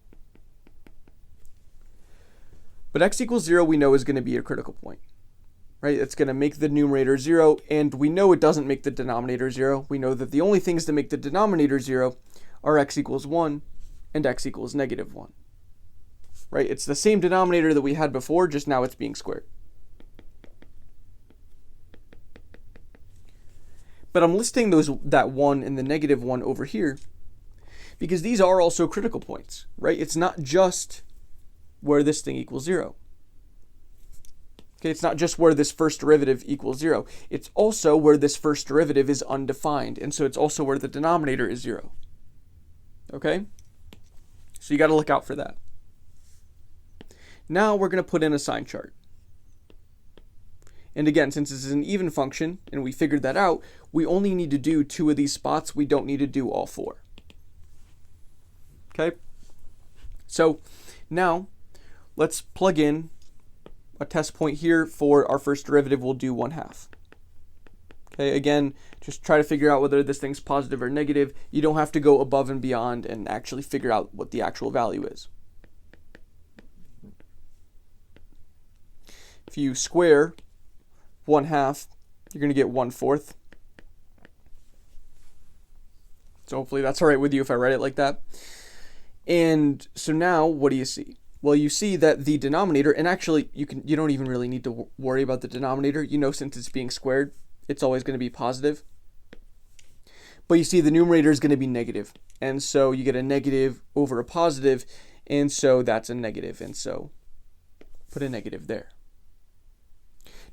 But x equals 0 we know is going to be a critical point, right? It's going to make the numerator 0, and we know it doesn't make the denominator 0. We know that the only things that make the denominator 0 are x equals 1 and x equals -1, right? It's the same denominator that we had before, just now it's being squared. But I'm listing that 1 and the -1 over here because these are also critical points, right? It's not just where this thing equals 0. Okay, it's not just where this first derivative equals 0. It's also where this first derivative is undefined, and so it's also where the denominator is 0. Okay? So you got to look out for that. Now we're going to put in a sign chart. And again, since this is an even function, and we figured that out, we only need to do 2 of these spots. We don't need to do all 4. Okay? So now let's plug in a test point here for our first derivative. We'll do 1/2. Okay, again, just try to figure out whether this thing's positive or negative. You don't have to go above and beyond and actually figure out what the actual value is. If you square 1/2, you're going to get 1/4. So hopefully that's all right with you if I write it like that. And so now what do you see? Well, you see that the denominator, and actually you don't even really need to worry about the denominator. You know, since it's being squared, it's always going to be positive. But you see the numerator is going to be negative. And so you get a negative over a positive, and so that's a negative. And so put a negative there.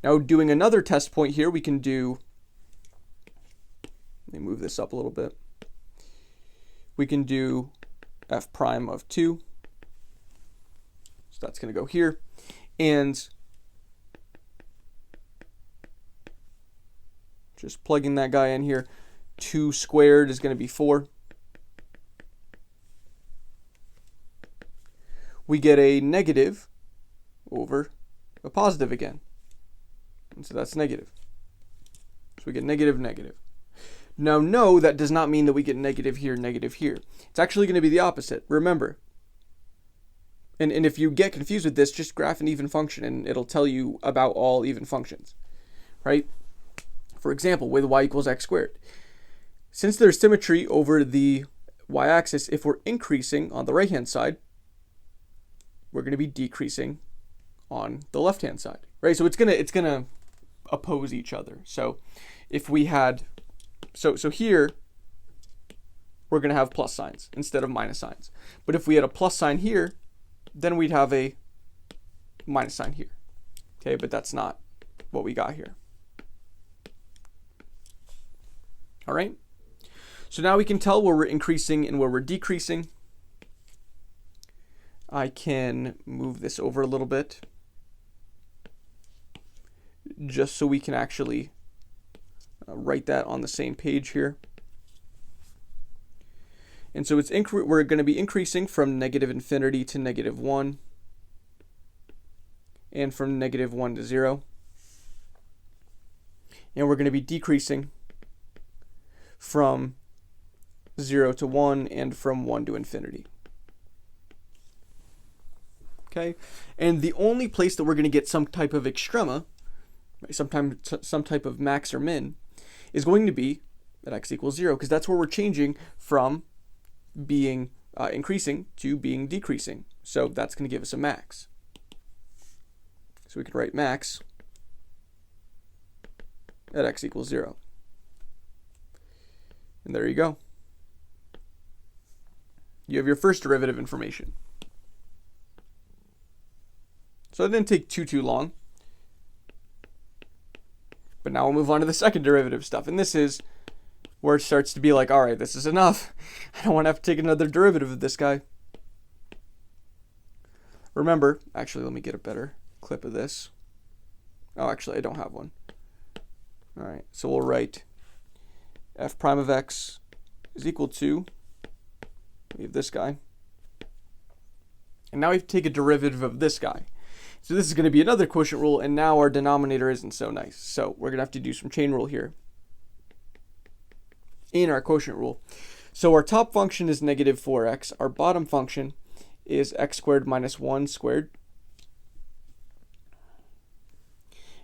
Now doing another test point here, we can do, let me move this up a little bit. We can do f prime of 2. So that's going to go here. And just plugging that guy in here, 2 squared is going to be 4. We get a negative over a positive again. And so that's negative. So we get negative, negative. Now, no, that does not mean that we get negative here, negative here. It's actually going to be the opposite. Remember. And if you get confused with this, just graph an even function and it'll tell you about all even functions, right? For example, with y equals x squared. Since there's symmetry over the y-axis, if we're increasing on the right-hand side, we're going to be decreasing on the left-hand side, right? So it's gonna oppose each other. So if we had, so here we're gonna have plus signs instead of minus signs. But if we had a plus sign here, then we'd have a minus sign here. Okay, but that's not what we got here. All right. So now we can tell where we're increasing and where we're decreasing. I can move this over a little bit just so we can actually write that on the same page here. And so we're going to be increasing from negative infinity to -1 and from -1 to 0. And we're going to be decreasing from 0 to 1 and from 1 to infinity. Okay, and the only place that we're going to get some type of extrema, right, some type of max or min, is going to be at x equals 0, because that's where we're changing from being increasing to being decreasing. So that's going to give us a max. So we could write max at x equals 0. And there you go. You have your first derivative information. So it didn't take too long. But now we'll move on to the second derivative stuff. And this is where it starts to be like, all right, this is enough. I don't want to have to take another derivative of this guy. Remember, actually, let me get a better clip of this. Oh, actually, I don't have one. All right, so we'll write f prime of x is equal to, we have this guy. And now we have to take a derivative of this guy. So this is going to be another quotient rule, and now our denominator isn't so nice. So we're going to have to do some chain rule here in our quotient rule. So our top function is negative 4x. Our bottom function is x squared minus 1 squared.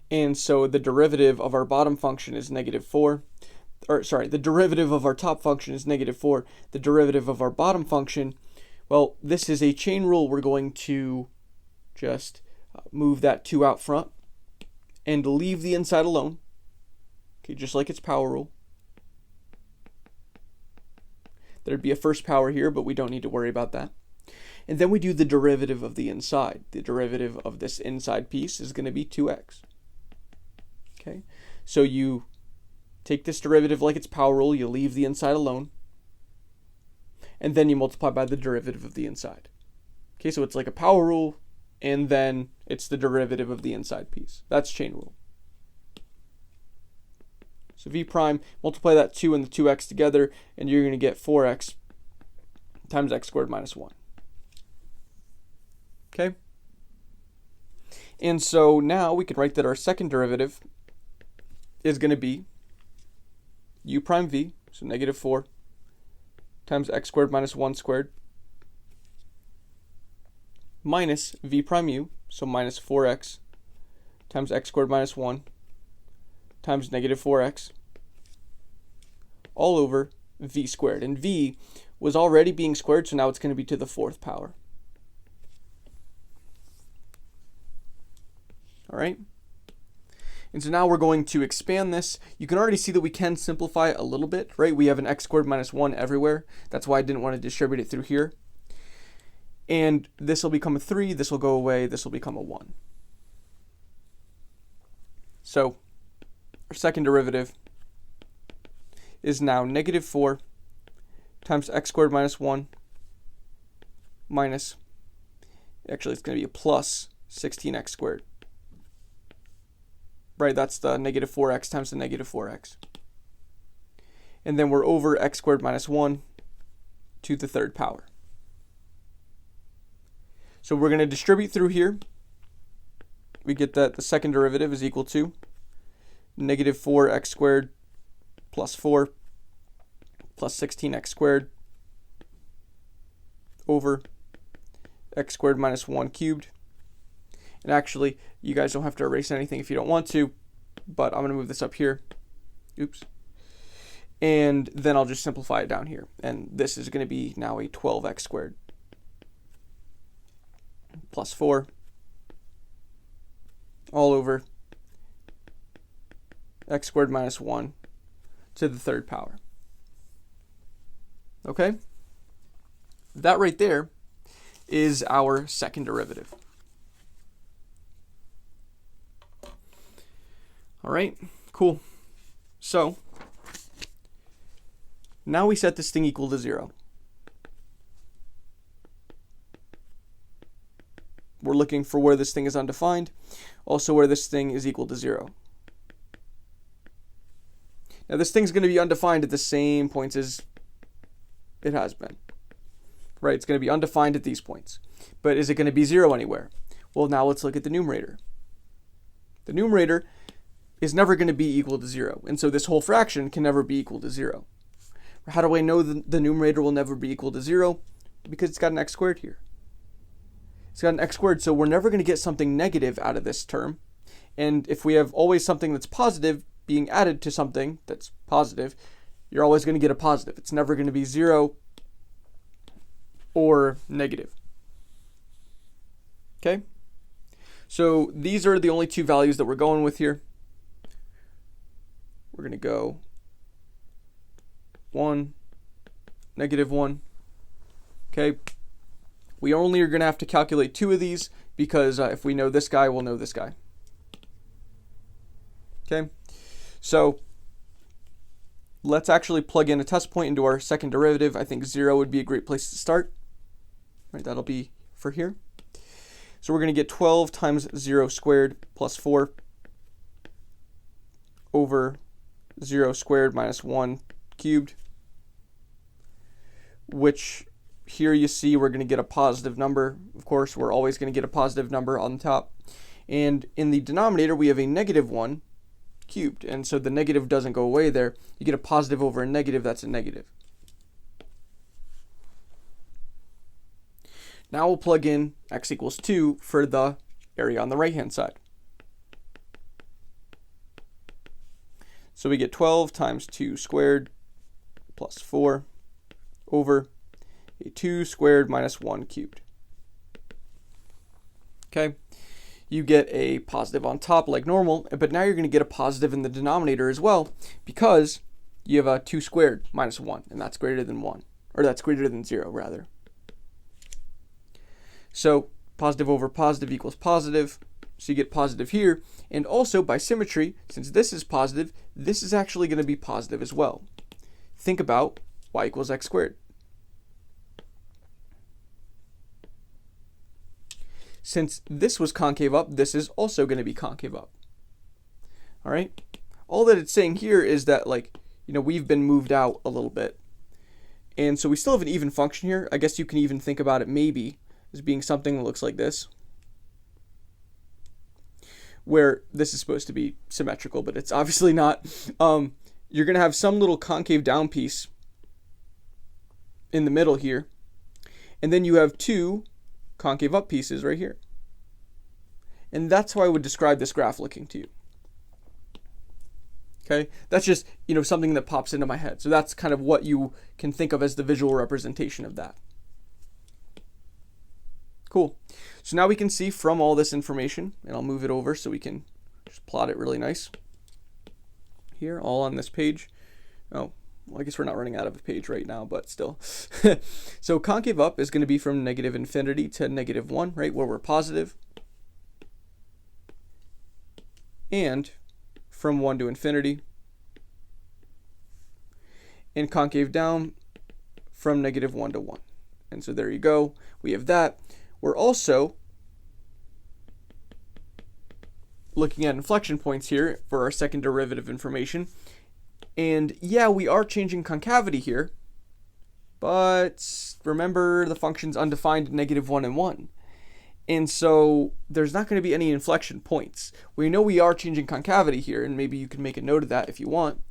And so the derivative of our bottom function is negative 4. Or sorry, the derivative of our top function is negative 4. The derivative of our bottom function, well, this is a chain rule. We're going to just move that 2 out front and leave the inside alone. Okay, just like its power rule. There'd be a first power here, but we don't need to worry about that. And then we do the derivative of the inside. The derivative of this inside piece is going to be 2x. Okay, so you take this derivative like its power rule, you leave the inside alone, and then you multiply by the derivative of the inside. Okay, so it's like a power rule, and then it's the derivative of the inside piece. That's chain rule. So v prime, multiply that 2 and the 2x together, and you're going to get 4x times x squared minus 1. Okay? And so now we can write that our second derivative is going to be u prime v, so negative 4, times x squared minus 1 squared, minus v prime u, so minus 4x, times x squared minus 1, times negative 4x, all over v squared. And v was already being squared, so now it's going to be to the 4th power. All right? And so now we're going to expand this. You can already see that we can simplify it a little bit, right? We have an x squared minus 1 everywhere. That's why I didn't want to distribute it through here. And this will become a 3, this will go away, this will become a 1. So our second derivative is now negative 4 times x squared minus 1 minus, actually it's going to be a plus 16x squared. Right, that's the negative 4x times the negative 4x. And then we're over x squared minus 1 to the 3rd power. So we're going to distribute through here. We get that the second derivative is equal to negative 4x squared plus 4 plus 16x squared over x squared minus 1 cubed. And actually, you guys don't have to erase anything if you don't want to, but I'm going to move this up here. Oops. And then I'll just simplify it down here. And this is going to be now a 12x squared plus 4 all over x squared minus 1 to the 3rd power. Okay? That right there is our second derivative. All right, cool. So now we set this thing equal to 0. We're looking for where this thing is undefined, also where this thing is equal to 0. Now this thing's going to be undefined at the same points as it has been. Right, it's going to be undefined at these points. But is it going to be 0 anywhere? Well, now let's look at the numerator. The numerator is never going to be equal to 0. And so this whole fraction can never be equal to 0. How do I know the numerator will never be equal to 0? Because it's got an x squared here. It's got an x squared, so we're never going to get something negative out of this term. And if we have always something that's positive being added to something that's positive, you're always going to get a positive. It's never going to be 0 or negative. Okay? So these are the only two values that we're going with here. We're going to go 1, negative 1. Okay. We only are going to have to calculate 2 of these because if we know this guy, we'll know this guy. Okay. So let's actually plug in a test point into our second derivative. I think 0 would be a great place to start. Right, that'll be for here. So we're going to get 12 times 0 squared plus 4 over 0 squared minus 1 cubed, which here you see we're going to get a positive number. Of course, we're always going to get a positive number on the top. And in the denominator, we have a negative 1 cubed. And so the negative doesn't go away there. You get a positive over a negative, that's a negative. Now we'll plug in x equals 2 for the area on the right-hand side. So we get 12 times 2 squared plus 4 over a 2 squared minus 1 cubed. Okay, you get a positive on top like normal, but now you're going to get a positive in the denominator as well because you have a 2 squared minus 1, and that's greater than 1, or that's greater than 0 rather. So positive over positive equals positive, so you get positive here, and also by symmetry, since this is positive, this is actually going to be positive as well. Think about y equals x squared. Since this was concave up, this is also going to be concave up. All right? All that it's saying here is that, like, we've been moved out a little bit. And so we still have an even function here. I guess you can even think about it maybe as being something that looks like this, where this is supposed to be symmetrical, but it's obviously not. You're going to have some little concave down piece in the middle here, and then you have 2 concave up pieces right here. And that's how I would describe this graph looking to you. Okay, that's just, something that pops into my head. So that's kind of what you can think of as the visual representation of that. Cool. So now we can see from all this information, and I'll move it over so we can just plot it really nice here, all on this page. Oh, well, I guess we're not running out of a page right now, but still. So concave up is going to be from negative infinity to negative 1, right, where we're positive. And from 1 to infinity. And concave down from negative 1 to 1. And so there you go. We have that. We're also looking at inflection points here for our second derivative information. And yeah, we are changing concavity here, but remember the function's undefined negative 1 and 1. And so there's not going to be any inflection points. We know we are changing concavity here, and maybe you can make a note of that if you want,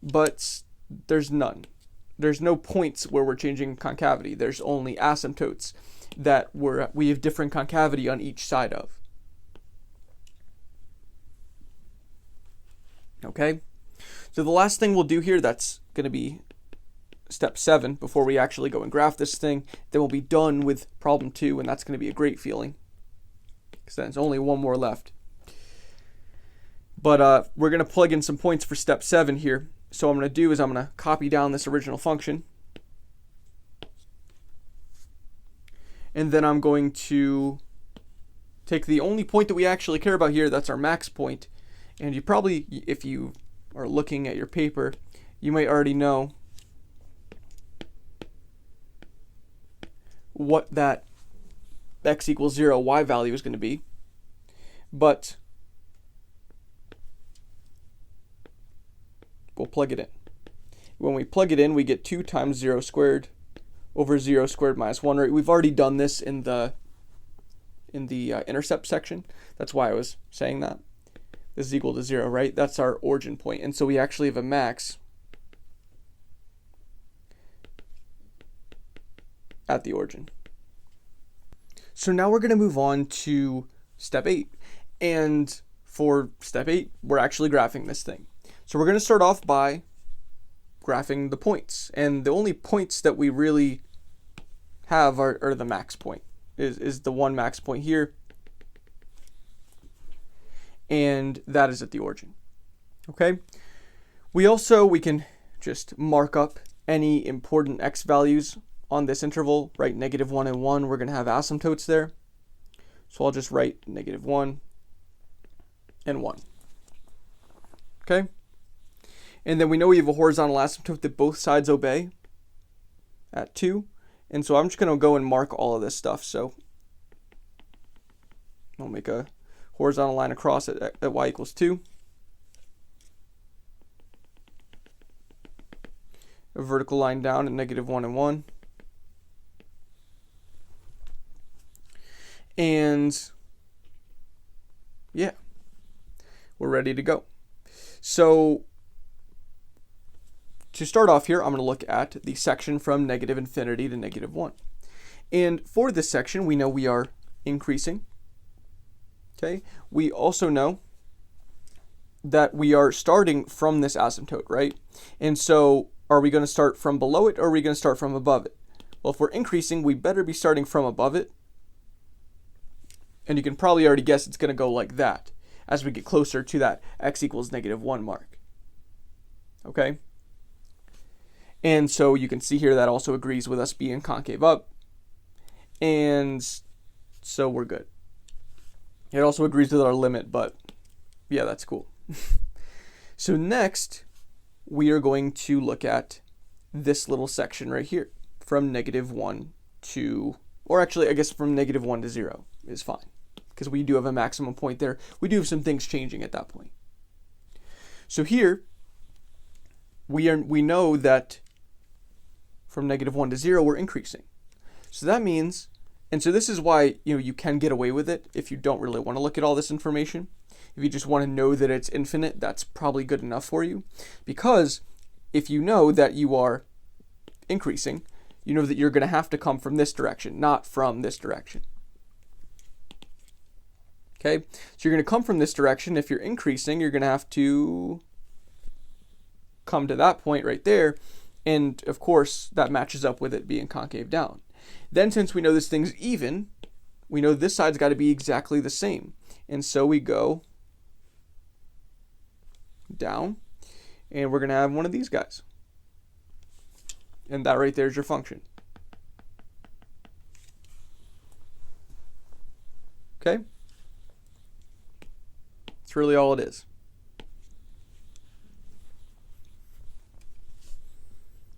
but there's none. There's no points where we're changing concavity. There's only asymptotes that we have different concavity on each side of. Okay? So the last thing we'll do here, that's going to be step 7 before we actually go and graph this thing. Then we'll be done with problem 2, and that's going to be a great feeling because then there's only one more left. But we're going to plug in some points for step 7 here. So what I'm going to do is I'm going to copy down this original function, and then I'm going to take the only point that we actually care about here, that's our max point. And you probably, if you are looking at your paper, you might already know what that x equals 0 y value is going to be. But we'll plug it in. When we plug it in, we get 2 times 0 squared over 0 squared minus 1. Right? We've already done this in the intercept section. That's why I was saying that. This is equal to 0, right? That's our origin point. And so we actually have a max at the origin. So now we're going to move on to step 8. And for step 8, we're actually graphing this thing. So we're going to start off by graphing the points. And the only points that we really have are the max point. Is the one max point here. And that is at the origin. Okay? We can just mark up any important x values on this interval, right? Negative 1 and 1, we're going to have asymptotes there. So I'll just write negative 1 and 1. Okay? And then we know we have a horizontal asymptote that both sides obey at 2. And so I'm just going to go and mark all of this stuff. So I'll make a horizontal line across at y equals 2. a vertical line down at -1 and 1. And yeah, we're ready to go. So to start off here, I'm going to look at the section from -infinity to -1. And for this section, we know we are increasing. Okay, we also know that we are starting from this asymptote, right? And so are we going to start from below it, or are we going to start from above it? Well, if we're increasing, we better be starting from above it. And you can probably already guess it's going to go like that as we get closer to that x equals -1 mark. Okay? And so you can see here that also agrees with us being concave up. And so we're good. It also agrees with our limit, but yeah, that's cool. So next, we are going to look at this little section right here from -1 to, or actually I guess from -1 to 0 is fine, because we do have a maximum point there. We do have some things changing at that point. So here, we know that from -1 to 0, we're increasing. So that means, and so this is why, you can get away with it if you don't really want to look at all this information. If you just want to know that it's infinite, that's probably good enough for you. Because if you know that you are increasing, you know that you're going to have to come from this direction, not from this direction. Okay, so you're going to come from this direction. If you're increasing, you're going to have to come to that point right there. And of course, that matches up with it being concave down. Then since we know this thing's even, we know this side's got to be exactly the same. And so we go down, and we're going to have one of these guys. And that right there is your function. Okay? That's really all it is.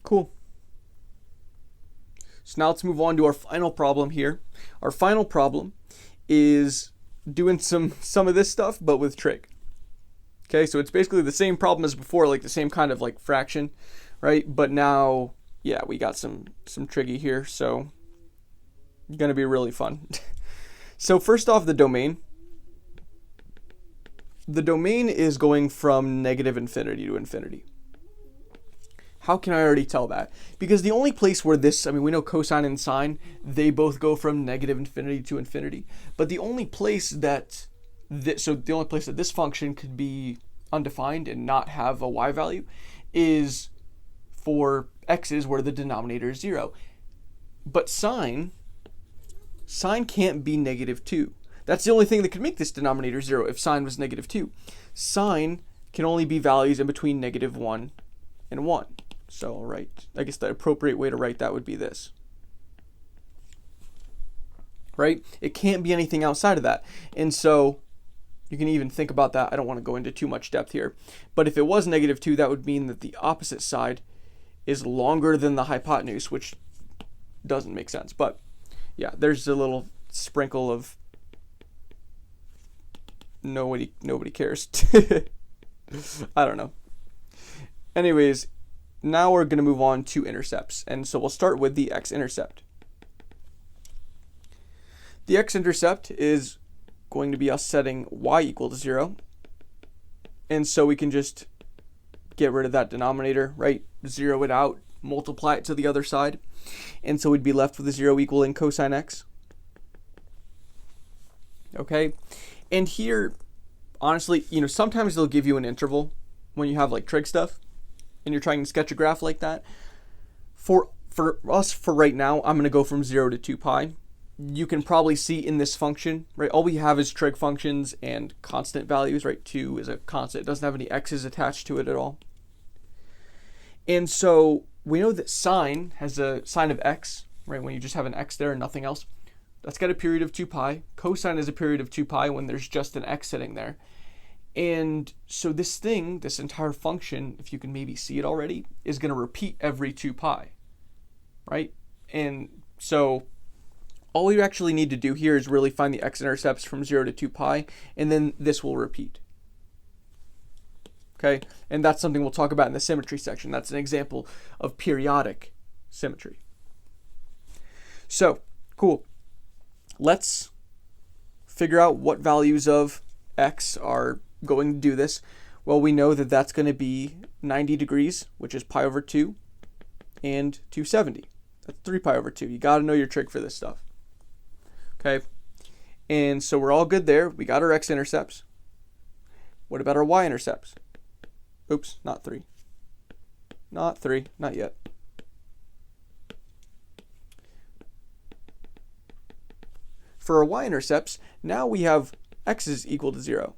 Cool. So now let's move on to our final problem here. Our final problem is doing some of this stuff, but with trig. Okay, so it's basically the same problem as before, like the same kind of like fraction, right? But now, yeah, we got some triggy here, so it's gonna be really fun. So first off, the domain. The domain is going from -infinity to infinity. How can I already tell that? Because the only place where this, we know cosine and sine, they both go from -infinity to infinity. But the only place that this function could be undefined and not have a y value is for x's where the denominator is 0. But sine can't be -2. That's the only thing that could make this denominator 0 if sine was -2. Sine can only be values in between -1 and 1. So, right, I guess the appropriate way to write that would be this. Right? It can't be anything outside of that. And so you can even think about that. I don't want to go into too much depth here. But if it was -2, that would mean that the opposite side is longer than the hypotenuse, which doesn't make sense. But yeah, there's a little sprinkle of nobody cares. I don't know. Anyways, now we're going to move on to intercepts. And so we'll start with the x-intercept. The x-intercept is going to be us setting y equal to 0. And so we can just get rid of that denominator, right? 0 it out, multiply it to the other side. And so we'd be left with a 0 equaling cosine x. Okay? And here, honestly, sometimes they'll give you an interval when you have like trig stuff and you're trying to sketch a graph like that. For us, for right now, I'm going to go from 0 to 2 pi. You can probably see in this function, right, all we have is trig functions and constant values, right? 2 is a constant. It doesn't have any x's attached to it at all. And so we know that sine has a sine of x, right? When you just have an x there and nothing else, that's got a period of 2 pi. Cosine is a period of 2 pi when there's just an x sitting there. And so this entire function, if you can maybe see it already, is going to repeat every 2 pi, right? And so all you actually need to do here is really find the x-intercepts from 0 to 2 pi, and then this will repeat. Okay, and that's something we'll talk about in the symmetry section. That's an example of periodic symmetry. So, cool. Let's figure out what values of x are going to do this. Well, we know that that's going to be 90 degrees, which is pi over 2, and 270. That's 3 pi over 2. You got to know your trick for this stuff. Okay, and so we're all good there. We got our x-intercepts. What about our y-intercepts? Oops, not 3. Not 3, not yet. For our y-intercepts, now we have x is equal to 0.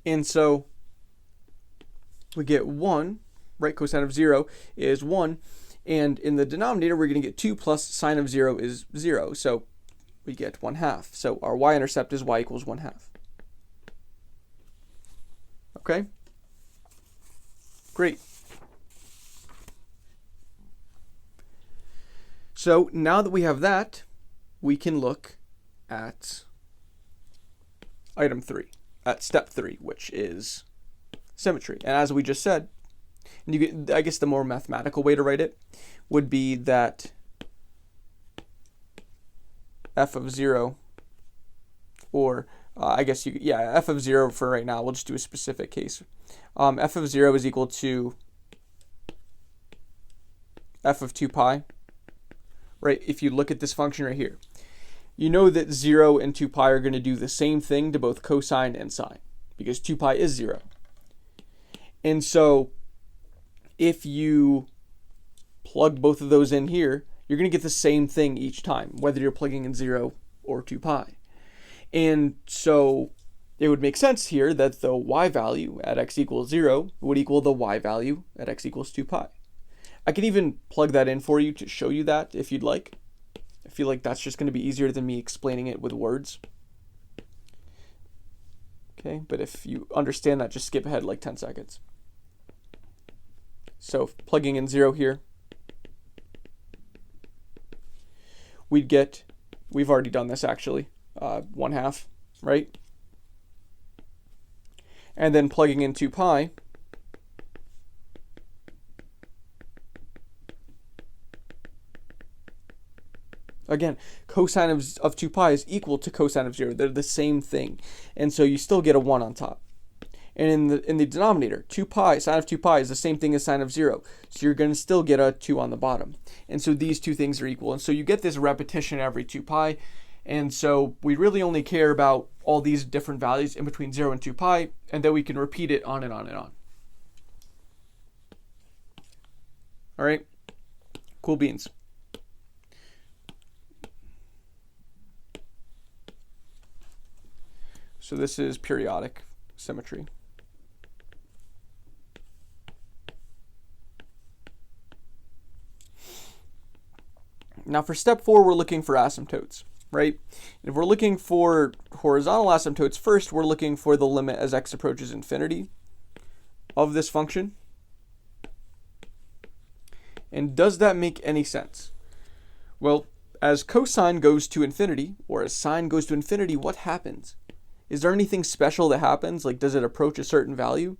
And so we get 1, right? Cosine of 0 is 1. And in the denominator, we're going to get 2 plus sine of 0 is 0. So we get 1/2. So our y-intercept is y equals 1/2. Okay? Great. So now that we have that, we can look at item 3, at step 3, which is symmetry. And as we just said, and you get, I guess the more mathematical way to write it would be that f of 0, or I guess f of 0 for right now, we'll just do a specific case. F of 0 is equal to f of 2 pi, right? If you look at this function right here, you know that 0 and 2 pi are going to do the same thing to both cosine and sine, because 2 pi is 0. And so if you plug both of those in here, you're going to get the same thing each time, whether you're plugging in 0 or 2 pi. And so it would make sense here that the y value at x equals 0 would equal the y value at x equals 2 pi. I can even plug that in for you to show you that if you'd like. I feel like that's just going to be easier than me explaining it with words. Okay, but if you understand that, just skip ahead like 10 seconds. So plugging in 0 here, we'd get, we've already done this actually, 1/2, right? And then plugging in 2 pi, again, cosine of 2 pi is equal to cosine of 0. They're the same thing. And so you still get a 1 on top. And in the denominator, 2 pi, sine of 2 pi is the same thing as sine of 0. So you're going to still get a 2 on the bottom. And so these two things are equal. And so you get this repetition every 2 pi. And so we really only care about all these different values in between 0 and 2 pi. And then we can repeat it on and on and on. All right? Cool beans. So this is periodic symmetry. Now for step 4, we're looking for asymptotes, right? If we're looking for horizontal asymptotes, first we're looking for the limit as x approaches infinity of this function. And does that make any sense? Well, as cosine goes to infinity, or as sine goes to infinity, what happens? Is there anything special that happens? Like, does it approach a certain value?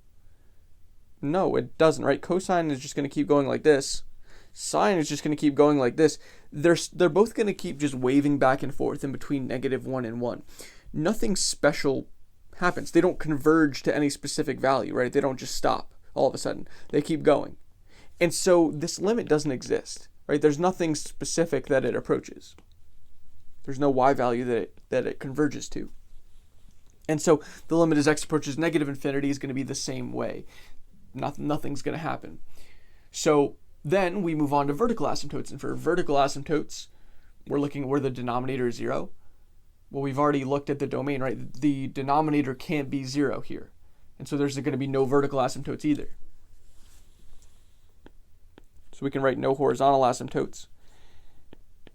No, it doesn't, right? Cosine is just going to keep going like this. Sine is just going to keep going like this. They're both going to keep just waving back and forth in between -1 and 1. Nothing special happens. They don't converge to any specific value, right? They don't just stop all of a sudden. They keep going. And so this limit doesn't exist, right? There's nothing specific that it approaches. There's no y value that it converges to. And so the limit as x approaches negative infinity is going to be the same way. Nothing's going to happen. So then we move on to vertical asymptotes. And for vertical asymptotes, we're looking where the denominator is 0. Well, we've already looked at the domain, right? The denominator can't be 0 here. And so there's going to be no vertical asymptotes either. So we can write no horizontal asymptotes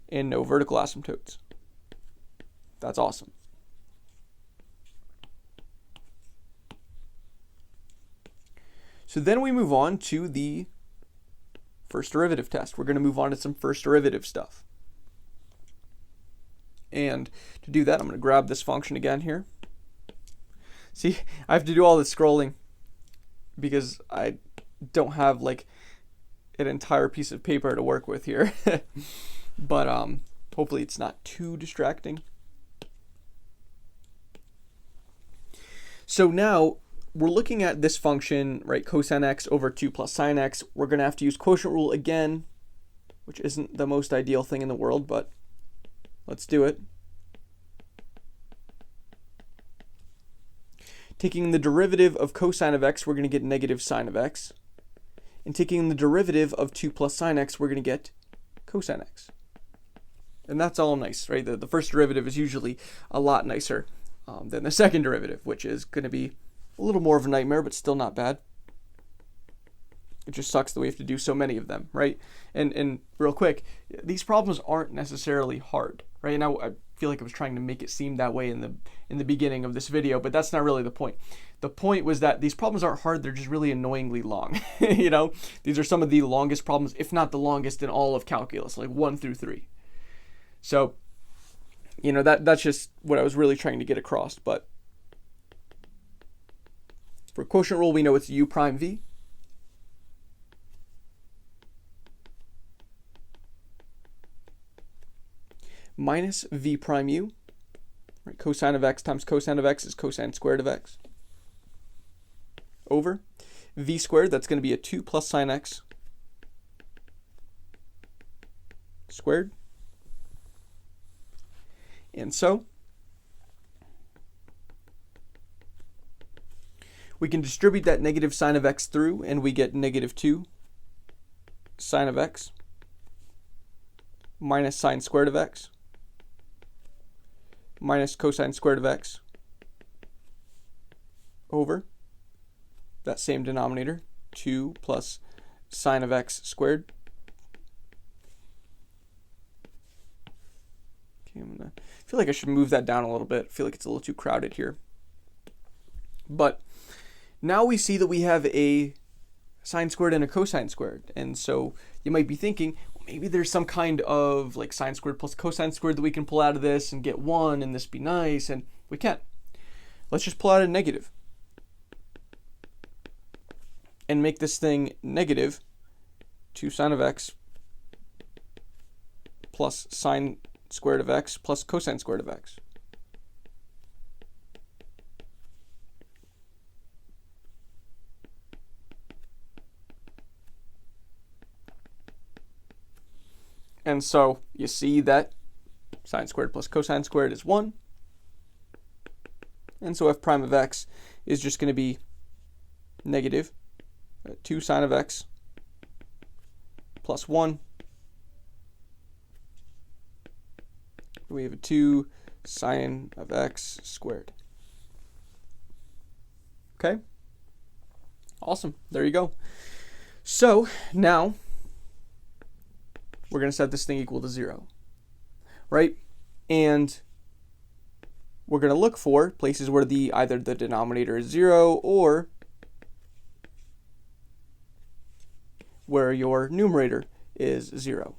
and no vertical asymptotes. That's awesome. So then we move on to the first derivative test. We're going to move on to some first derivative stuff. And to do that, I'm going to grab this function again here. See, I have to do all this scrolling because I don't have like an entire piece of paper to work with here. But hopefully it's not too distracting. So now we're looking at this function, right, cosine x over 2 plus sine x. We're going to have to use quotient rule again, which isn't the most ideal thing in the world, but let's do it. Taking the derivative of cosine of x, we're going to get negative sine of x. And taking the derivative of 2 plus sine x, we're going to get cosine x. And that's all nice, right? The first derivative is usually a lot nicer than the second derivative, which is going to be a little more of a nightmare, but still not bad. It just sucks that we have to do so many of them, right? And real quick, these problems aren't necessarily hard, right? Now I feel like I was trying to make it seem that way in the beginning of this video, but that's not really the point. The point was that these problems aren't hard, they're just really annoyingly long. You know, these are some of the longest problems, if not the longest in all of calculus, like 1 through 3. So, you know, that's just what I was really trying to get across. But for quotient rule, we know it's u prime v. Minus v prime u. Right, cosine of x times cosine of x is cosine squared of x. Over v squared, that's going to be a 2 plus sine x squared. And so we can distribute that negative sine of x through, and we get negative 2 sine of x minus sine squared of x minus cosine squared of x over that same denominator, 2 plus sine of x squared. Okay, I feel like I should move that down a little bit. I feel like it's a little too crowded here. But now we see that we have a sine squared and a cosine squared. And so you might be thinking, well, maybe there's some kind of like sine squared plus cosine squared that we can pull out of this and get 1 and this be nice. And we can't. Let's just pull out a negative and make this thing negative 2 sine of x plus sine squared of x plus cosine squared of x. And so you see that sine squared plus cosine squared is 1. And so f prime of x is just going to be negative 2 sine of x plus 1. We have a 2 sine of x squared. Okay? Awesome. There you go. So now we're going to set this thing equal to 0. Right? And we're going to look for places where either the denominator is 0 or where your numerator is 0.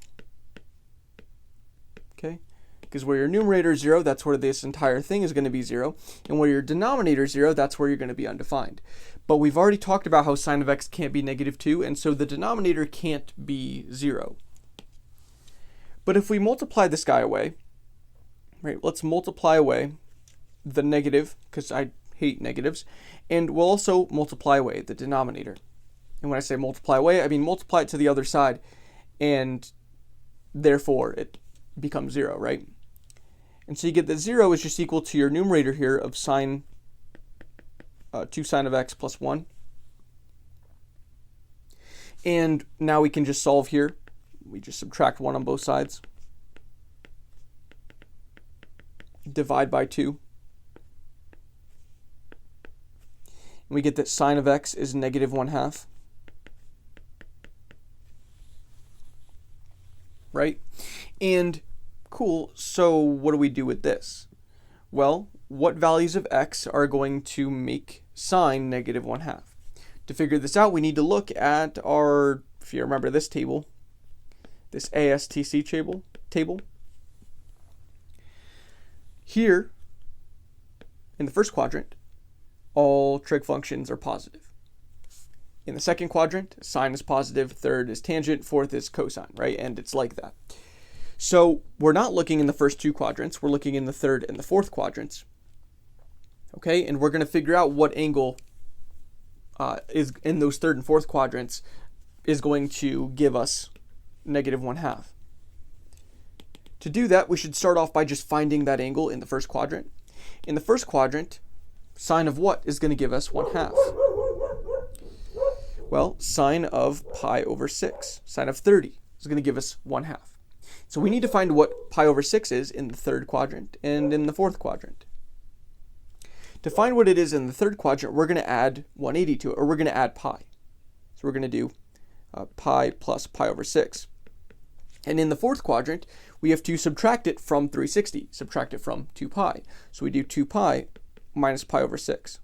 Okay? Because where your numerator is 0, that's where this entire thing is going to be 0. And where your denominator is 0, that's where you're going to be undefined. But we've already talked about how sine of x can't be negative 2, and so the denominator can't be 0. But if we multiply this guy away, right, let's multiply away the negative, because I hate negatives, and we'll also multiply away the denominator. And when I say multiply away, I mean multiply it to the other side, and therefore it becomes 0, right? And so you get that 0 is just equal to your numerator here of sine 2 sine of x plus 1. And now we can just solve here. We just subtract 1 on both sides. Divide by 2. And we get that sine of x is negative 1/2. Right? And cool, so what do we do with this? Well, what values of x are going to make sine negative 1/2? To figure this out, we need to look at our if you remember this table, this ASTC table, here in the first quadrant, all trig functions are positive. In the second quadrant, sine is positive, third is tangent, fourth is cosine, right? And it's like that. So we're not looking in the first two quadrants, we're looking in the third and the fourth quadrants. Okay, and we're going to figure out what angle is in those third and fourth quadrants is going to give us -1/2. To do that, we should start off by just finding that angle in the first quadrant. In the first quadrant, sine of what is going to give us 1/2? Well, sine of pi over 6, sine of 30 is going to give us 1/2. So we need to find what pi over 6 is in the third quadrant and in the fourth quadrant. To find what it is in the third quadrant, we're going to add 180 to it, or we're going to add pi. So we're going to do pi plus pi over 6. And in the fourth quadrant, we have to subtract it from 360, subtract it from 2 pi. So we do 2 pi minus pi over 6.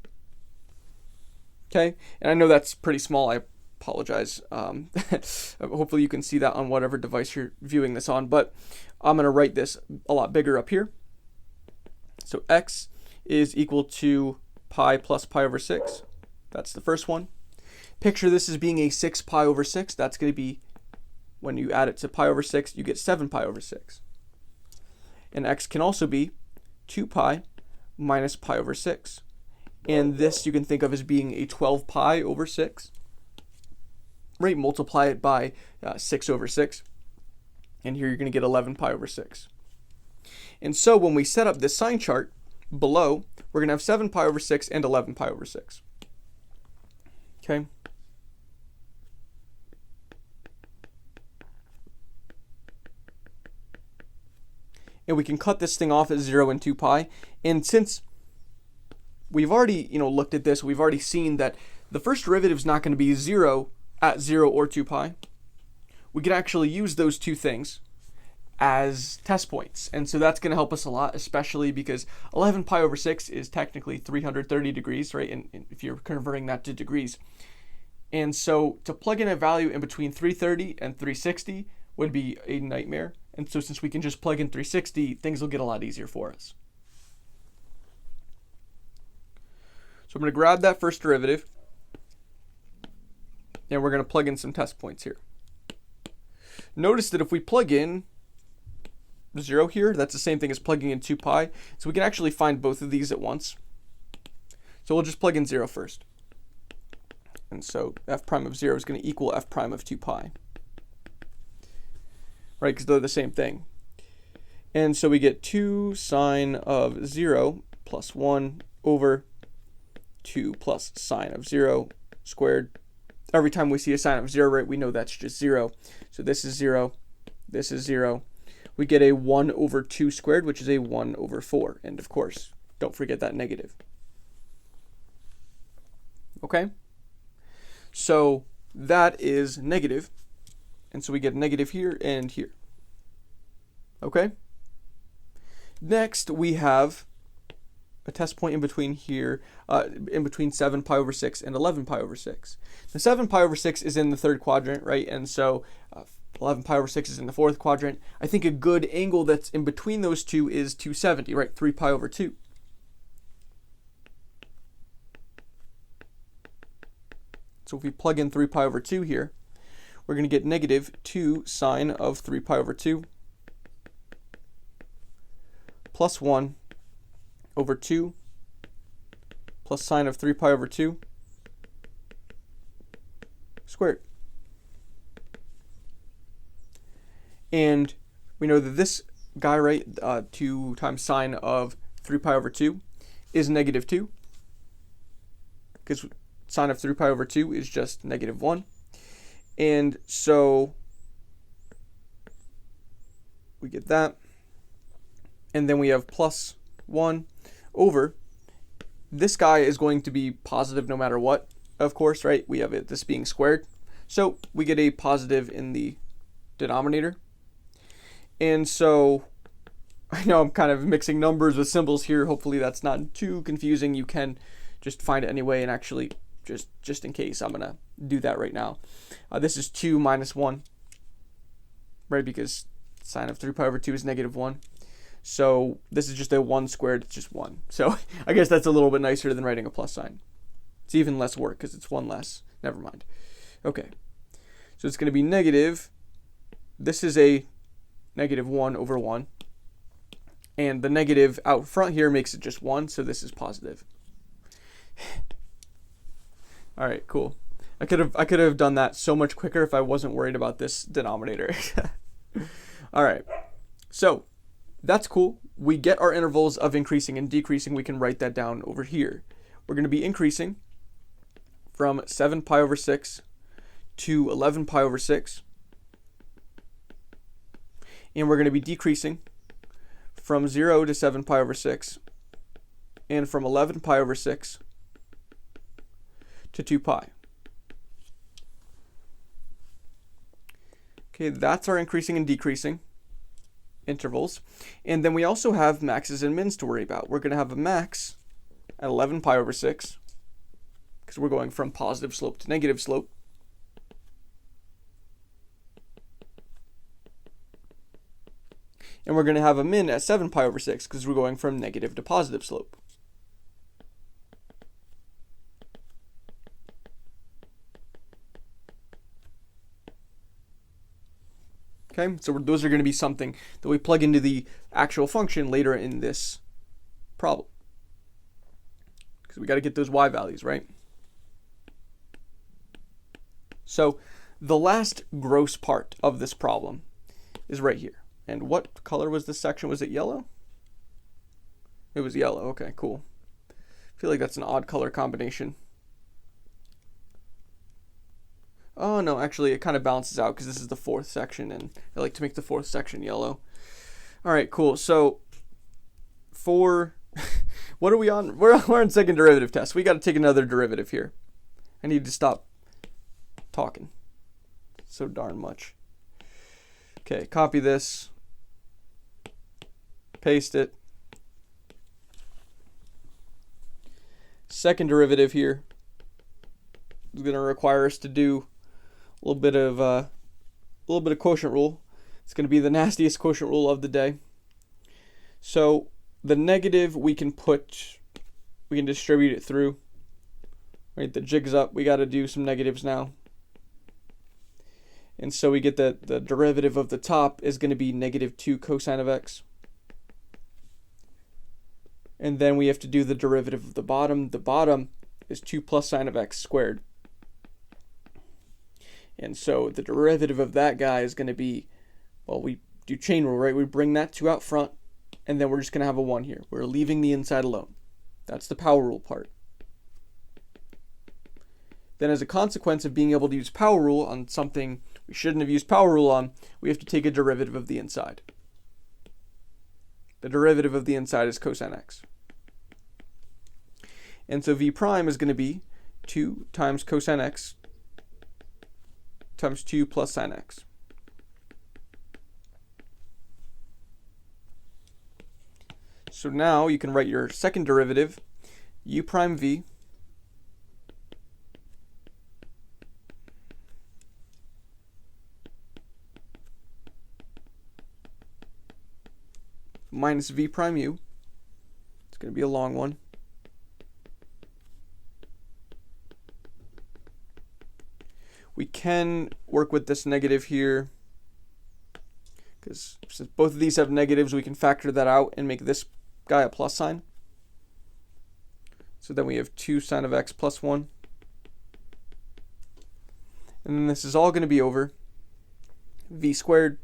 Okay, and I know that's pretty small, I apologize. Hopefully you can see that on whatever device you're viewing this on, but I'm going to write this a lot bigger up here. So x is equal to pi plus pi over 6. That's the first one. Picture this as being a 6 pi over 6. That's going to be, when you add it to pi over 6, you get 7 pi over 6. And x can also be 2 pi minus pi over 6. And this you can think of as being a 12 pi over 6. Right, multiply it by 6 over 6. And here you're going to get 11 pi over 6. And so when we set up this sign chart below, we're going to have 7 pi over 6 and 11 pi over 6. Okay. And we can cut this thing off at 0 and 2 pi. And since we've already, looked at this, we've already seen that the first derivative is not going to be 0 at 0 or 2 pi. We can actually use those two things as test points. And so that's going to help us a lot, especially because 11 pi over 6 is technically 330 degrees, right? And if you're converting that to degrees. And so to plug in a value in between 330 and 360 would be a nightmare. And so since we can just plug in 360, things will get a lot easier for us. So I'm going to grab that first derivative, and we're going to plug in some test points here. Notice that if we plug in 0 here, that's the same thing as plugging in 2 pi. So we can actually find both of these at once. So we'll just plug in 0 first. And so f prime of 0 is going to equal f prime of 2 pi. Right, because they're the same thing. And so we get 2 sine of 0 plus 1 over 2 plus sine of 0 squared. Every time we see a sign of 0, right, we know that's just 0. So this is 0, this is 0. We get a 1 over 2 squared, which is a 1 over 4. And of course, don't forget that negative. Okay? So that is negative. And so we get negative here and here. Okay? Next, we have a test point in between here, in between 7 pi over 6 and 11 pi over 6. The 7 pi over 6 is in the third quadrant, right? And so 11 pi over 6 is in the fourth quadrant. I think a good angle that's in between those two is 270, right? 3 pi over 2. So if we plug in 3 pi over 2 here, we're going to get negative 2 sine of 3 pi over 2 plus 1 over 2 plus sine of 3 pi over 2 squared. And we know that this guy, right, 2 times sine of 3 pi over 2 is negative 2, because sine of 3 pi over 2 is just negative 1. And so we get that. And then we have plus 1 over. This guy is going to be positive no matter what, of course, right? We have this being squared. So we get a positive in the denominator. And so I know I'm kind of mixing numbers with symbols here. Hopefully that's not too confusing. You can just find it anyway and actually just in case, I'm going to do that right now. This is 2 minus 1, right, because sine of 3 pi over 2 is negative 1. So this is just a 1 squared, it's just 1. So I guess that's a little bit nicer than writing a plus sign. It's even less work because it's 1 less. Never mind. Okay, so it's going to be negative. This is a negative 1 over 1. And the negative out front here makes it just 1, so this is positive. All right, cool. I could have done that so much quicker if I wasn't worried about this denominator. All right, so that's cool. We get our intervals of increasing and decreasing. We can write that down over here. We're going to be increasing from 7 pi over 6 to 11 pi over 6. And we're going to be decreasing from 0 to 7 pi over 6, and from 11 pi over 6 to 2 pi. Okay, that's our increasing and decreasing intervals. And then we also have maxes and mins to worry about. We're going to have a max at 11 pi over 6, because we're going from positive slope to negative slope. And we're going to have a min at 7 pi over 6 because we're going from negative to positive slope. Okay, so those are going to be something that we plug into the actual function later in this problem. Because we got to get those y values, right? So the last gross part of this problem is right here. And what color was this section? Was it yellow? It was yellow. Okay, cool. I feel like that's an odd color combination. Oh, no, actually, it kind of balances out because this is the fourth section, and I like to make the fourth section yellow. All right, cool. So for what are we on? We're on second derivative test. We got to take another derivative here. I need to stop talking so darn much. Okay, copy this. Paste it. Second derivative here is going to require us to do a little bit of quotient rule. It's going to be the nastiest quotient rule of the day. So the negative we can distribute it through. Right, the jig's up. We got to do some negatives now. And so we get that the derivative of the top is going to be negative 2 cosine of x. And then we have to do the derivative of the bottom. The bottom is 2 plus sine of x squared. And so the derivative of that guy is going to be, well, we do chain rule, right? We bring that 2 out front, and then we're just going to have a 1 here. We're leaving the inside alone. That's the power rule part. Then as a consequence of being able to use power rule on something we shouldn't have used power rule on, we have to take a derivative of the inside. The derivative of the inside is cosine x. And so v prime is going to be 2 times cosine x times 2 plus sine x. So now you can write your second derivative, u prime v minus v prime u. It's going to be a long one. We can work with this negative here, because since both of these have negatives, we can factor that out and make this guy a plus sign. So then we have 2 sine of x plus 1. And then this is all going to be over v squared,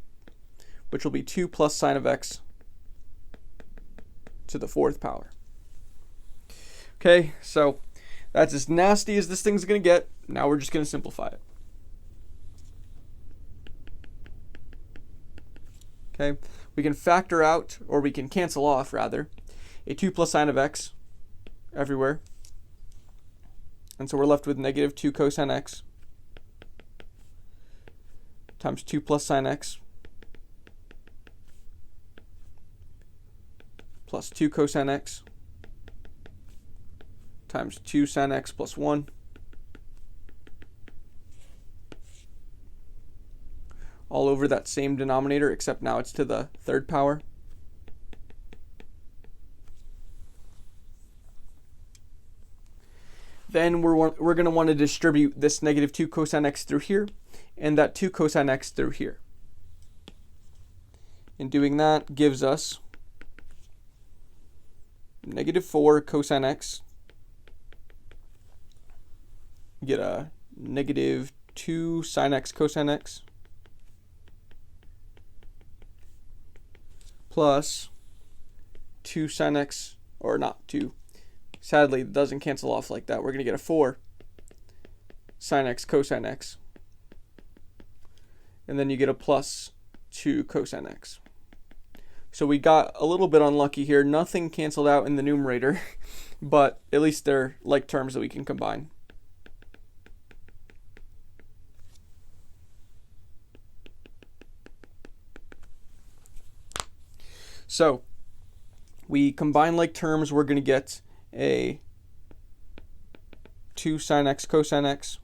which will be 2 plus sine of x to the 4th power. Okay, so that's as nasty as this thing's going to get. Now we're just going to simplify it. Okay, we can factor out, or we can cancel off, rather, a 2 plus sine of x everywhere. And so we're left with negative 2 cosine x times 2 plus sine x plus 2 cosine x times 2 sine x plus 1 all over that same denominator, except now it's to the third power. Then we're going to want to distribute this negative 2 cosine x through here, and that 2 cosine x through here. And doing that gives us negative 4 cosine x. Get a negative 2 sine x cosine x plus 2 sine x, or not 2. Sadly, it doesn't cancel off like that. We're going to get a 4 sine x cosine x. And then you get a plus 2 cosine x. So we got a little bit unlucky here. Nothing canceled out in the numerator, but at least they're like terms that we can combine. So we combine like terms. We're going to get a 2 sine x cosine x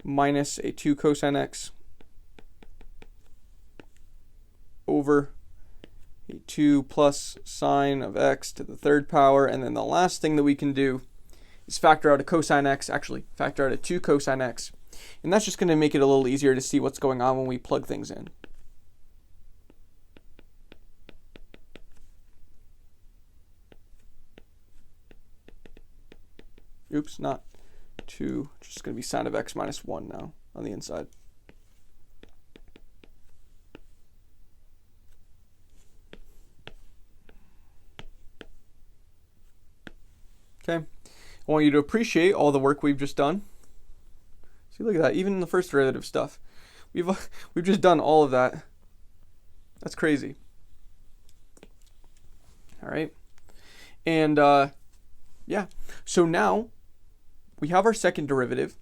minus a 2 cosine x over a 2 plus sine of x to the third power. And then the last thing that we can do is factor out a cosine x, actually factor out a 2 cosine x. And that's just going to make it a little easier to see what's going on when we plug things in. Oops, not 2, just going to be sine of x minus 1 now on the inside. Okay, I want you to appreciate all the work we've just done. See, look at that, even in the first derivative stuff. We've just done all of that. That's crazy. All right, and yeah, so now we have our second derivative.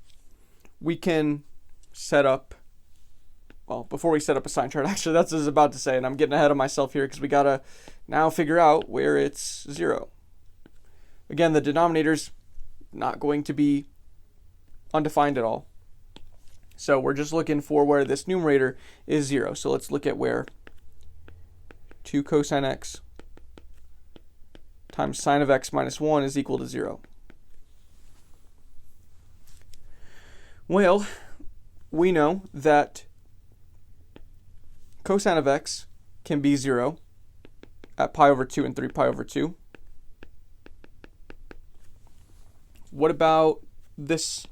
We can set up, well, before we set up a sign chart, actually, that's what I was about to say, and I'm getting ahead of myself here because we got to now figure out where it's 0. Again, the denominator's not going to be undefined at all. So we're just looking for where this numerator is 0. So let's look at where 2 cosine x times sine of x minus 1 is equal to 0. Well, we know that cosine of x can be 0 at pi over 2 and 3 pi over 2. What about this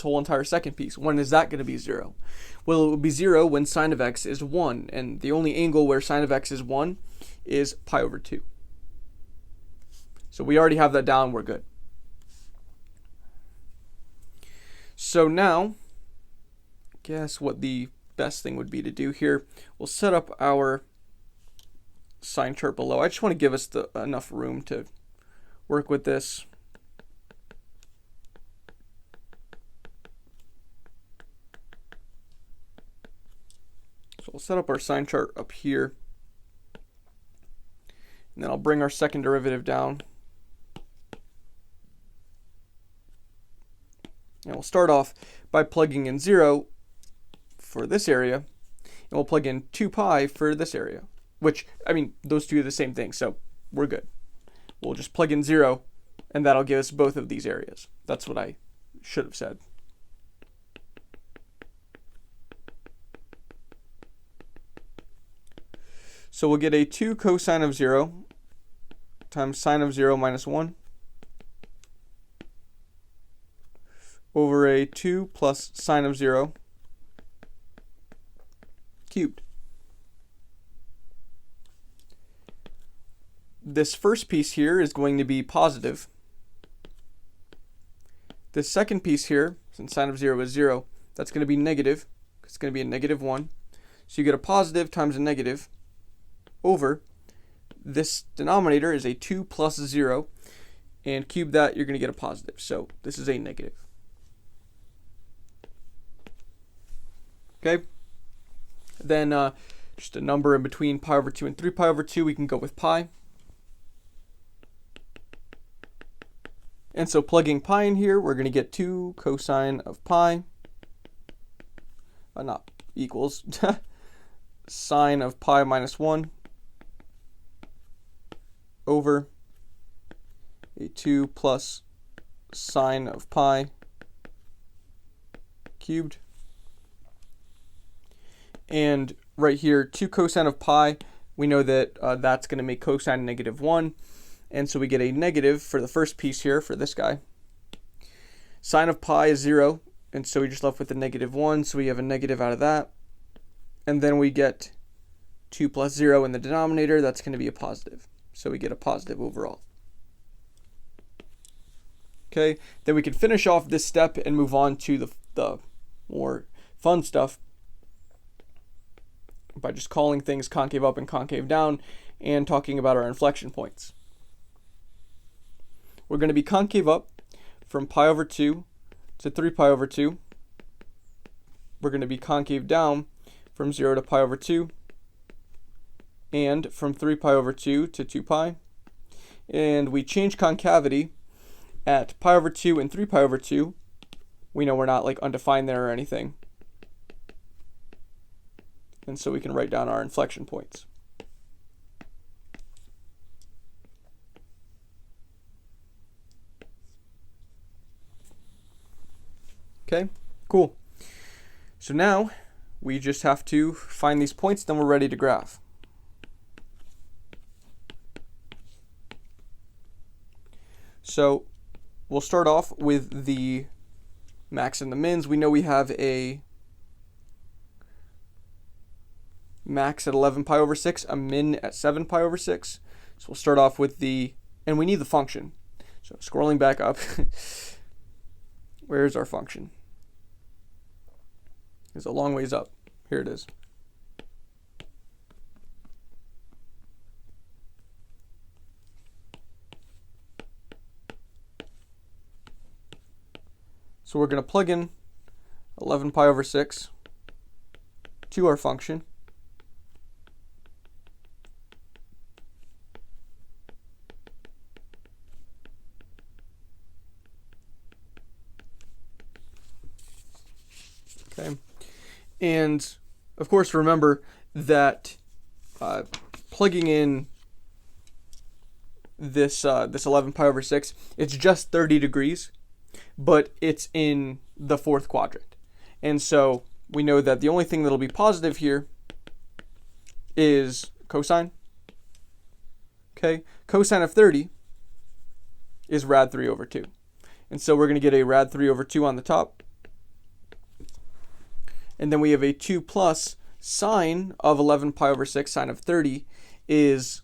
whole entire second piece? When is that going to be 0? Well, it will be 0 when sine of x is 1, and the only angle where sine of x is 1 is pi over 2. So we already have that down, we're good. So now, guess what the best thing would be to do here? We'll set up our sign chart below. I just want to give us enough room to work with this. So we'll set up our sign chart up here. And then I'll bring our second derivative down. And we'll start off by plugging in 0 for this area, and we'll plug in 2 pi for this area, which, I mean, those two are the same thing, so we're good. We'll just plug in 0, and that'll give us both of these areas. That's what I should have said. So we'll get a 2 cosine of 0 times sine of 0 minus 1 over a 2 plus sine of 0 cubed. This first piece here is going to be positive. This second piece here, since sine of 0 is 0, that's going to be negative. It's going to be a negative 1. So you get a positive times a negative over this denominator is a 2 plus 0, and cube that, you're going to get a positive. So this is a negative. Okay, then just a number in between pi over 2 and 3 pi over 2, we can go with pi. And so plugging pi in here, we're going to get 2 cosine of pi, not equals, sine of pi minus 1 over a 2 plus sine of pi cubed. And right here, 2 cosine of pi, we know that that's going to make cosine negative 1. And so we get a negative for the first piece here for this guy. Sine of pi is 0, and so we just left with the negative 1, so we have a negative out of that. And then we get 2 plus 0 in the denominator, that's going to be a positive. So we get a positive overall. Okay, then we can finish off this step and move on to the more fun stuff by just calling things concave up and concave down and talking about our inflection points. We're going to be concave up from pi over 2 to 3 pi over 2. We're going to be concave down from 0 to pi over 2 and from 3 pi over 2 to 2 pi. And we change concavity at pi over 2 and 3 pi over 2. We know we're not like undefined there or anything. And so we can write down our inflection points. Okay, cool. So now we just have to find these points, then we're ready to graph. So we'll start off with the max and the mins. We know we have a max at 11 pi over 6, a min at 7 pi over 6. So we'll start off with and we need the function. So scrolling back up, where's our function? It's a long ways up. Here it is. So we're going to plug in 11 pi over 6 to our function. Okay. And of course, remember that plugging in this 11 pi over 6, it's just 30 degrees, but it's in the fourth quadrant. And so we know that the only thing that'll be positive here is cosine. Okay, cosine of 30 is rad 3 over 2. And so we're going to get a rad 3 over 2 on the top. And then we have a 2 plus sine of 11 pi over 6, sine of 30 is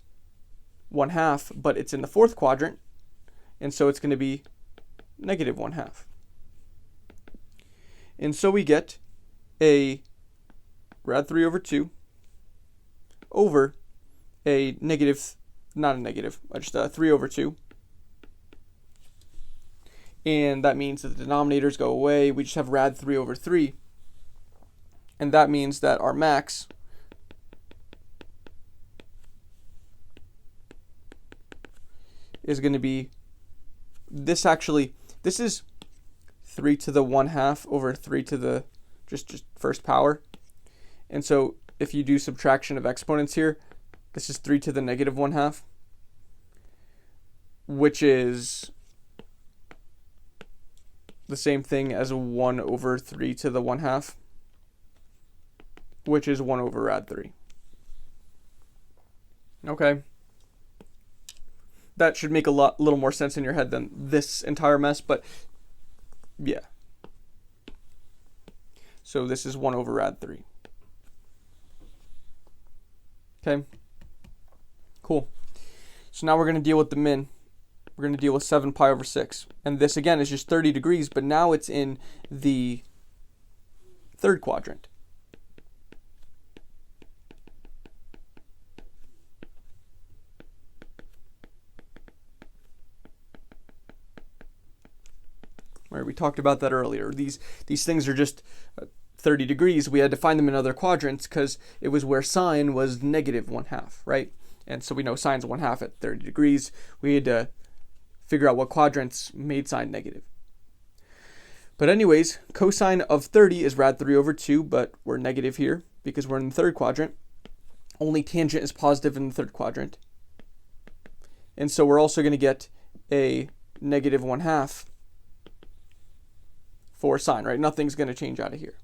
1/2, but it's in the fourth quadrant. And so it's going to be negative 1/2. And so we get a rad 3 over 2 over a negative, not a negative, just a 3 over 2. And that means that the denominators go away. We just have rad 3 over 3. And that means that our max is going to be this. Actually, this is 3 to the 1/2 over 3 to the just first power. And so if you do subtraction of exponents here, this is 3 to the negative 1/2, which is the same thing as 1 over 3 to the 1/2. Which is 1 over rad 3. Okay. That should make a little more sense in your head than this entire mess, but yeah. So this is 1 over rad 3. Okay. Cool. So now we're going to deal with the min. We're going to deal with 7 pi over 6. And this, again, is just 30 degrees, but now it's in the third quadrant. Right, we talked about that earlier. These things are just 30 degrees. We had to find them in other quadrants because it was where sine was negative 1/2, right? And so we know sine's 1/2 at 30 degrees. We had to figure out what quadrants made sign negative. But anyways, cosine of 30 is rad 3 over 2, but we're negative here because we're in the third quadrant. Only tangent is positive in the third quadrant. And so we're also going to get a negative 1/2 for sine, right? Nothing's going to change out of here.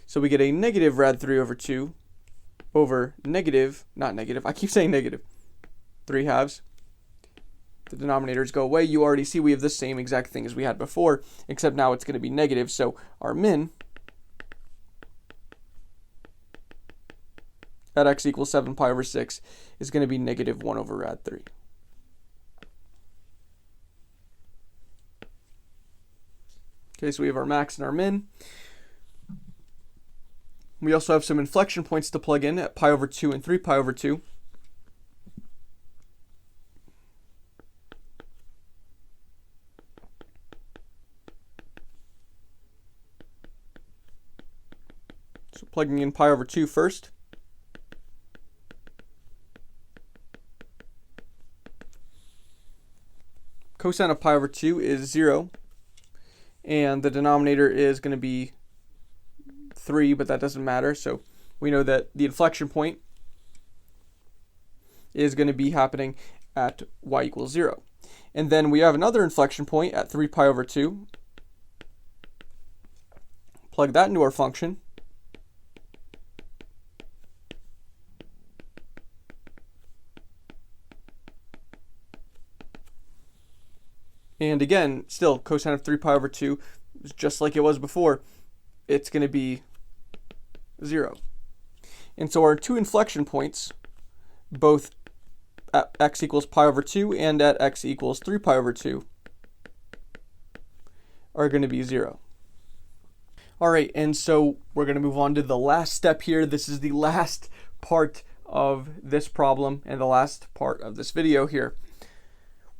So we get a negative rad 3 over 2 over negative, not negative, I keep saying negative, 3/2. The denominators go away. You already see we have the same exact thing as we had before, except now it's going to be negative. So our min at x equals 7 pi over 6 is going to be negative 1 over rad 3. Okay, so we have our max and our min. We also have some inflection points to plug in at pi over 2 and 3 pi over 2. So plugging in pi over 2 first. Cosine of pi over 2 is 0. And the denominator is going to be 3, but that doesn't matter. So we know that the inflection point is going to be happening at y equals 0. And then we have another inflection point at 3 pi over 2. Plug that into our function. And again, still, cosine of 3 pi over 2 is just like it was before. It's going to be 0. And so our two inflection points, both at x equals pi over 2 and at x equals 3 pi over 2, are going to be 0. All right, and so we're going to move on to the last step here. This is the last part of this problem and the last part of this video here.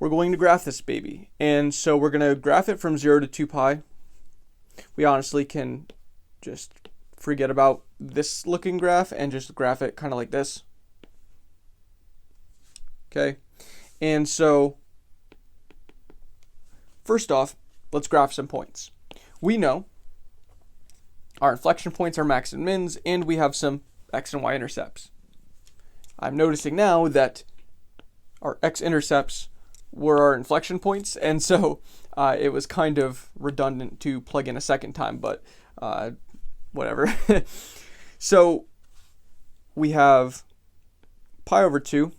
We're going to graph this baby. And so we're going to graph it from 0 to 2 pi. We honestly can just forget about this looking graph and just graph it kind of like this. Okay. And so first off, let's graph some points. We know our inflection points are max and mins, and we have some x and y intercepts. I'm noticing now that our x-intercepts were our inflection points, and so it was kind of redundant to plug in a second time, but whatever. So we have pi over 2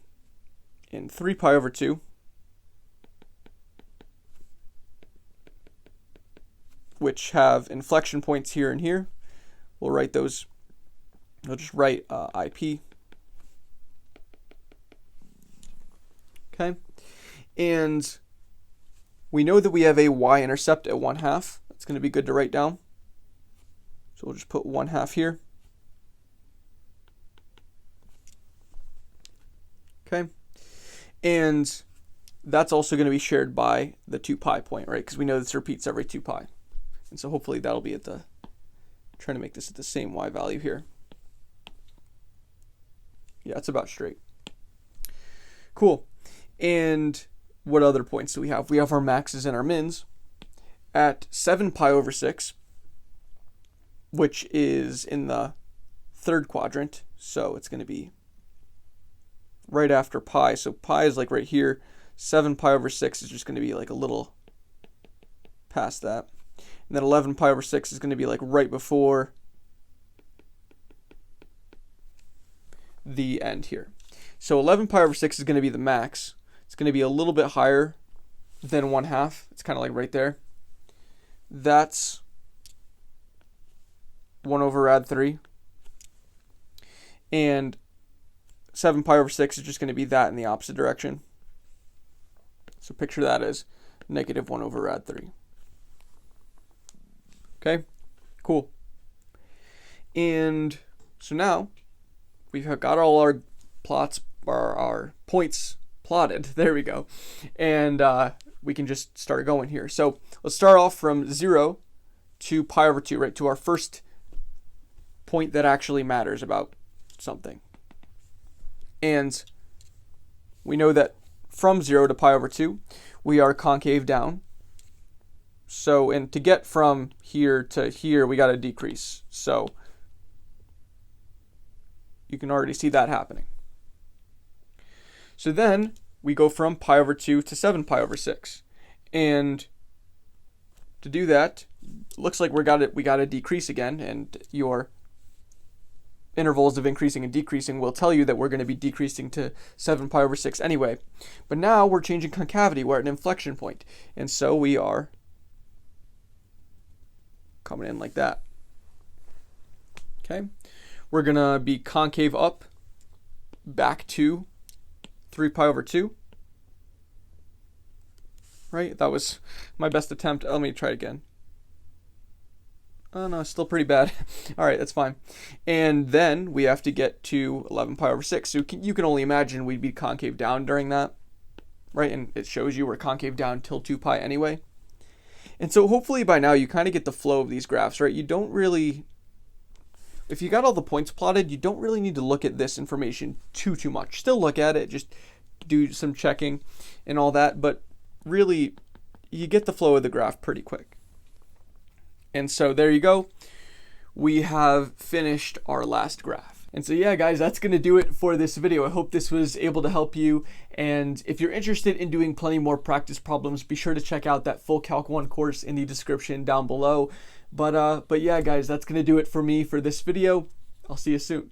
and 3 pi over 2, which have inflection points here and here. We'll write those, we'll just write IP. Okay. And we know that we have a y-intercept at 1/2. That's going to be good to write down. So we'll just put 1/2 here. Okay. And that's also going to be shared by the 2 pi point, right? Because we know this repeats every 2 pi. And so hopefully that'll be at the, trying to make this at the same y value here. Yeah, it's about straight. Cool. And what other points do we have? We have our maxes and our mins at 7 pi over 6, which is in the third quadrant. So it's going to be right after pi. So pi is like right here. 7 pi over 6 is just going to be like a little past that. And then 11 pi over 6 is going to be like right before the end here. So 11 pi over 6 is going to be the max. It's going to be a little bit higher than 1/2. It's kind of like right there. That's 1 over rad 3. And 7 pi over 6 is just going to be that in the opposite direction. So picture that as negative 1 over rad 3. Okay, cool. And so now we've got all our plots, our points plotted. There we go. And we can just start going here. So let's start off from 0 to pi over 2, right? To our first point that actually matters about something. And we know that from 0 to pi over 2, we are concave down. So, and to get from here to here, we got to decrease. So you can already see that happening. So then we go from pi over 2 to 7 pi over 6. And to do that, looks like we got to decrease again, and your intervals of increasing and decreasing will tell you that we're going to be decreasing to 7 pi over 6 anyway. But now we're changing concavity. We're at an inflection point. And so we are coming in like that. Okay. We're going to be concave up back to 3 pi over 2. Right? That was my best attempt. Let me try it again. Oh no, still pretty bad. All right, that's fine. And then we have to get to 11 pi over 6. So you can only imagine we'd be concave down during that, right? And it shows you we're concave down till 2 pi anyway. And so hopefully by now you kind of get the flow of these graphs, right? You don't really, if you got all the points plotted, you don't really need to look at this information too much. Still look at it, just do some checking and all that, but really you get the flow of the graph pretty quick. And so there you go. We have finished our last graph. And so yeah, guys, that's going to do it for this video. I hope this was able to help you. And if you're interested in doing plenty more practice problems, be sure to check out that full Calc 1 course in the description down below. But yeah, guys, that's going to do it for me for this video. I'll see you soon.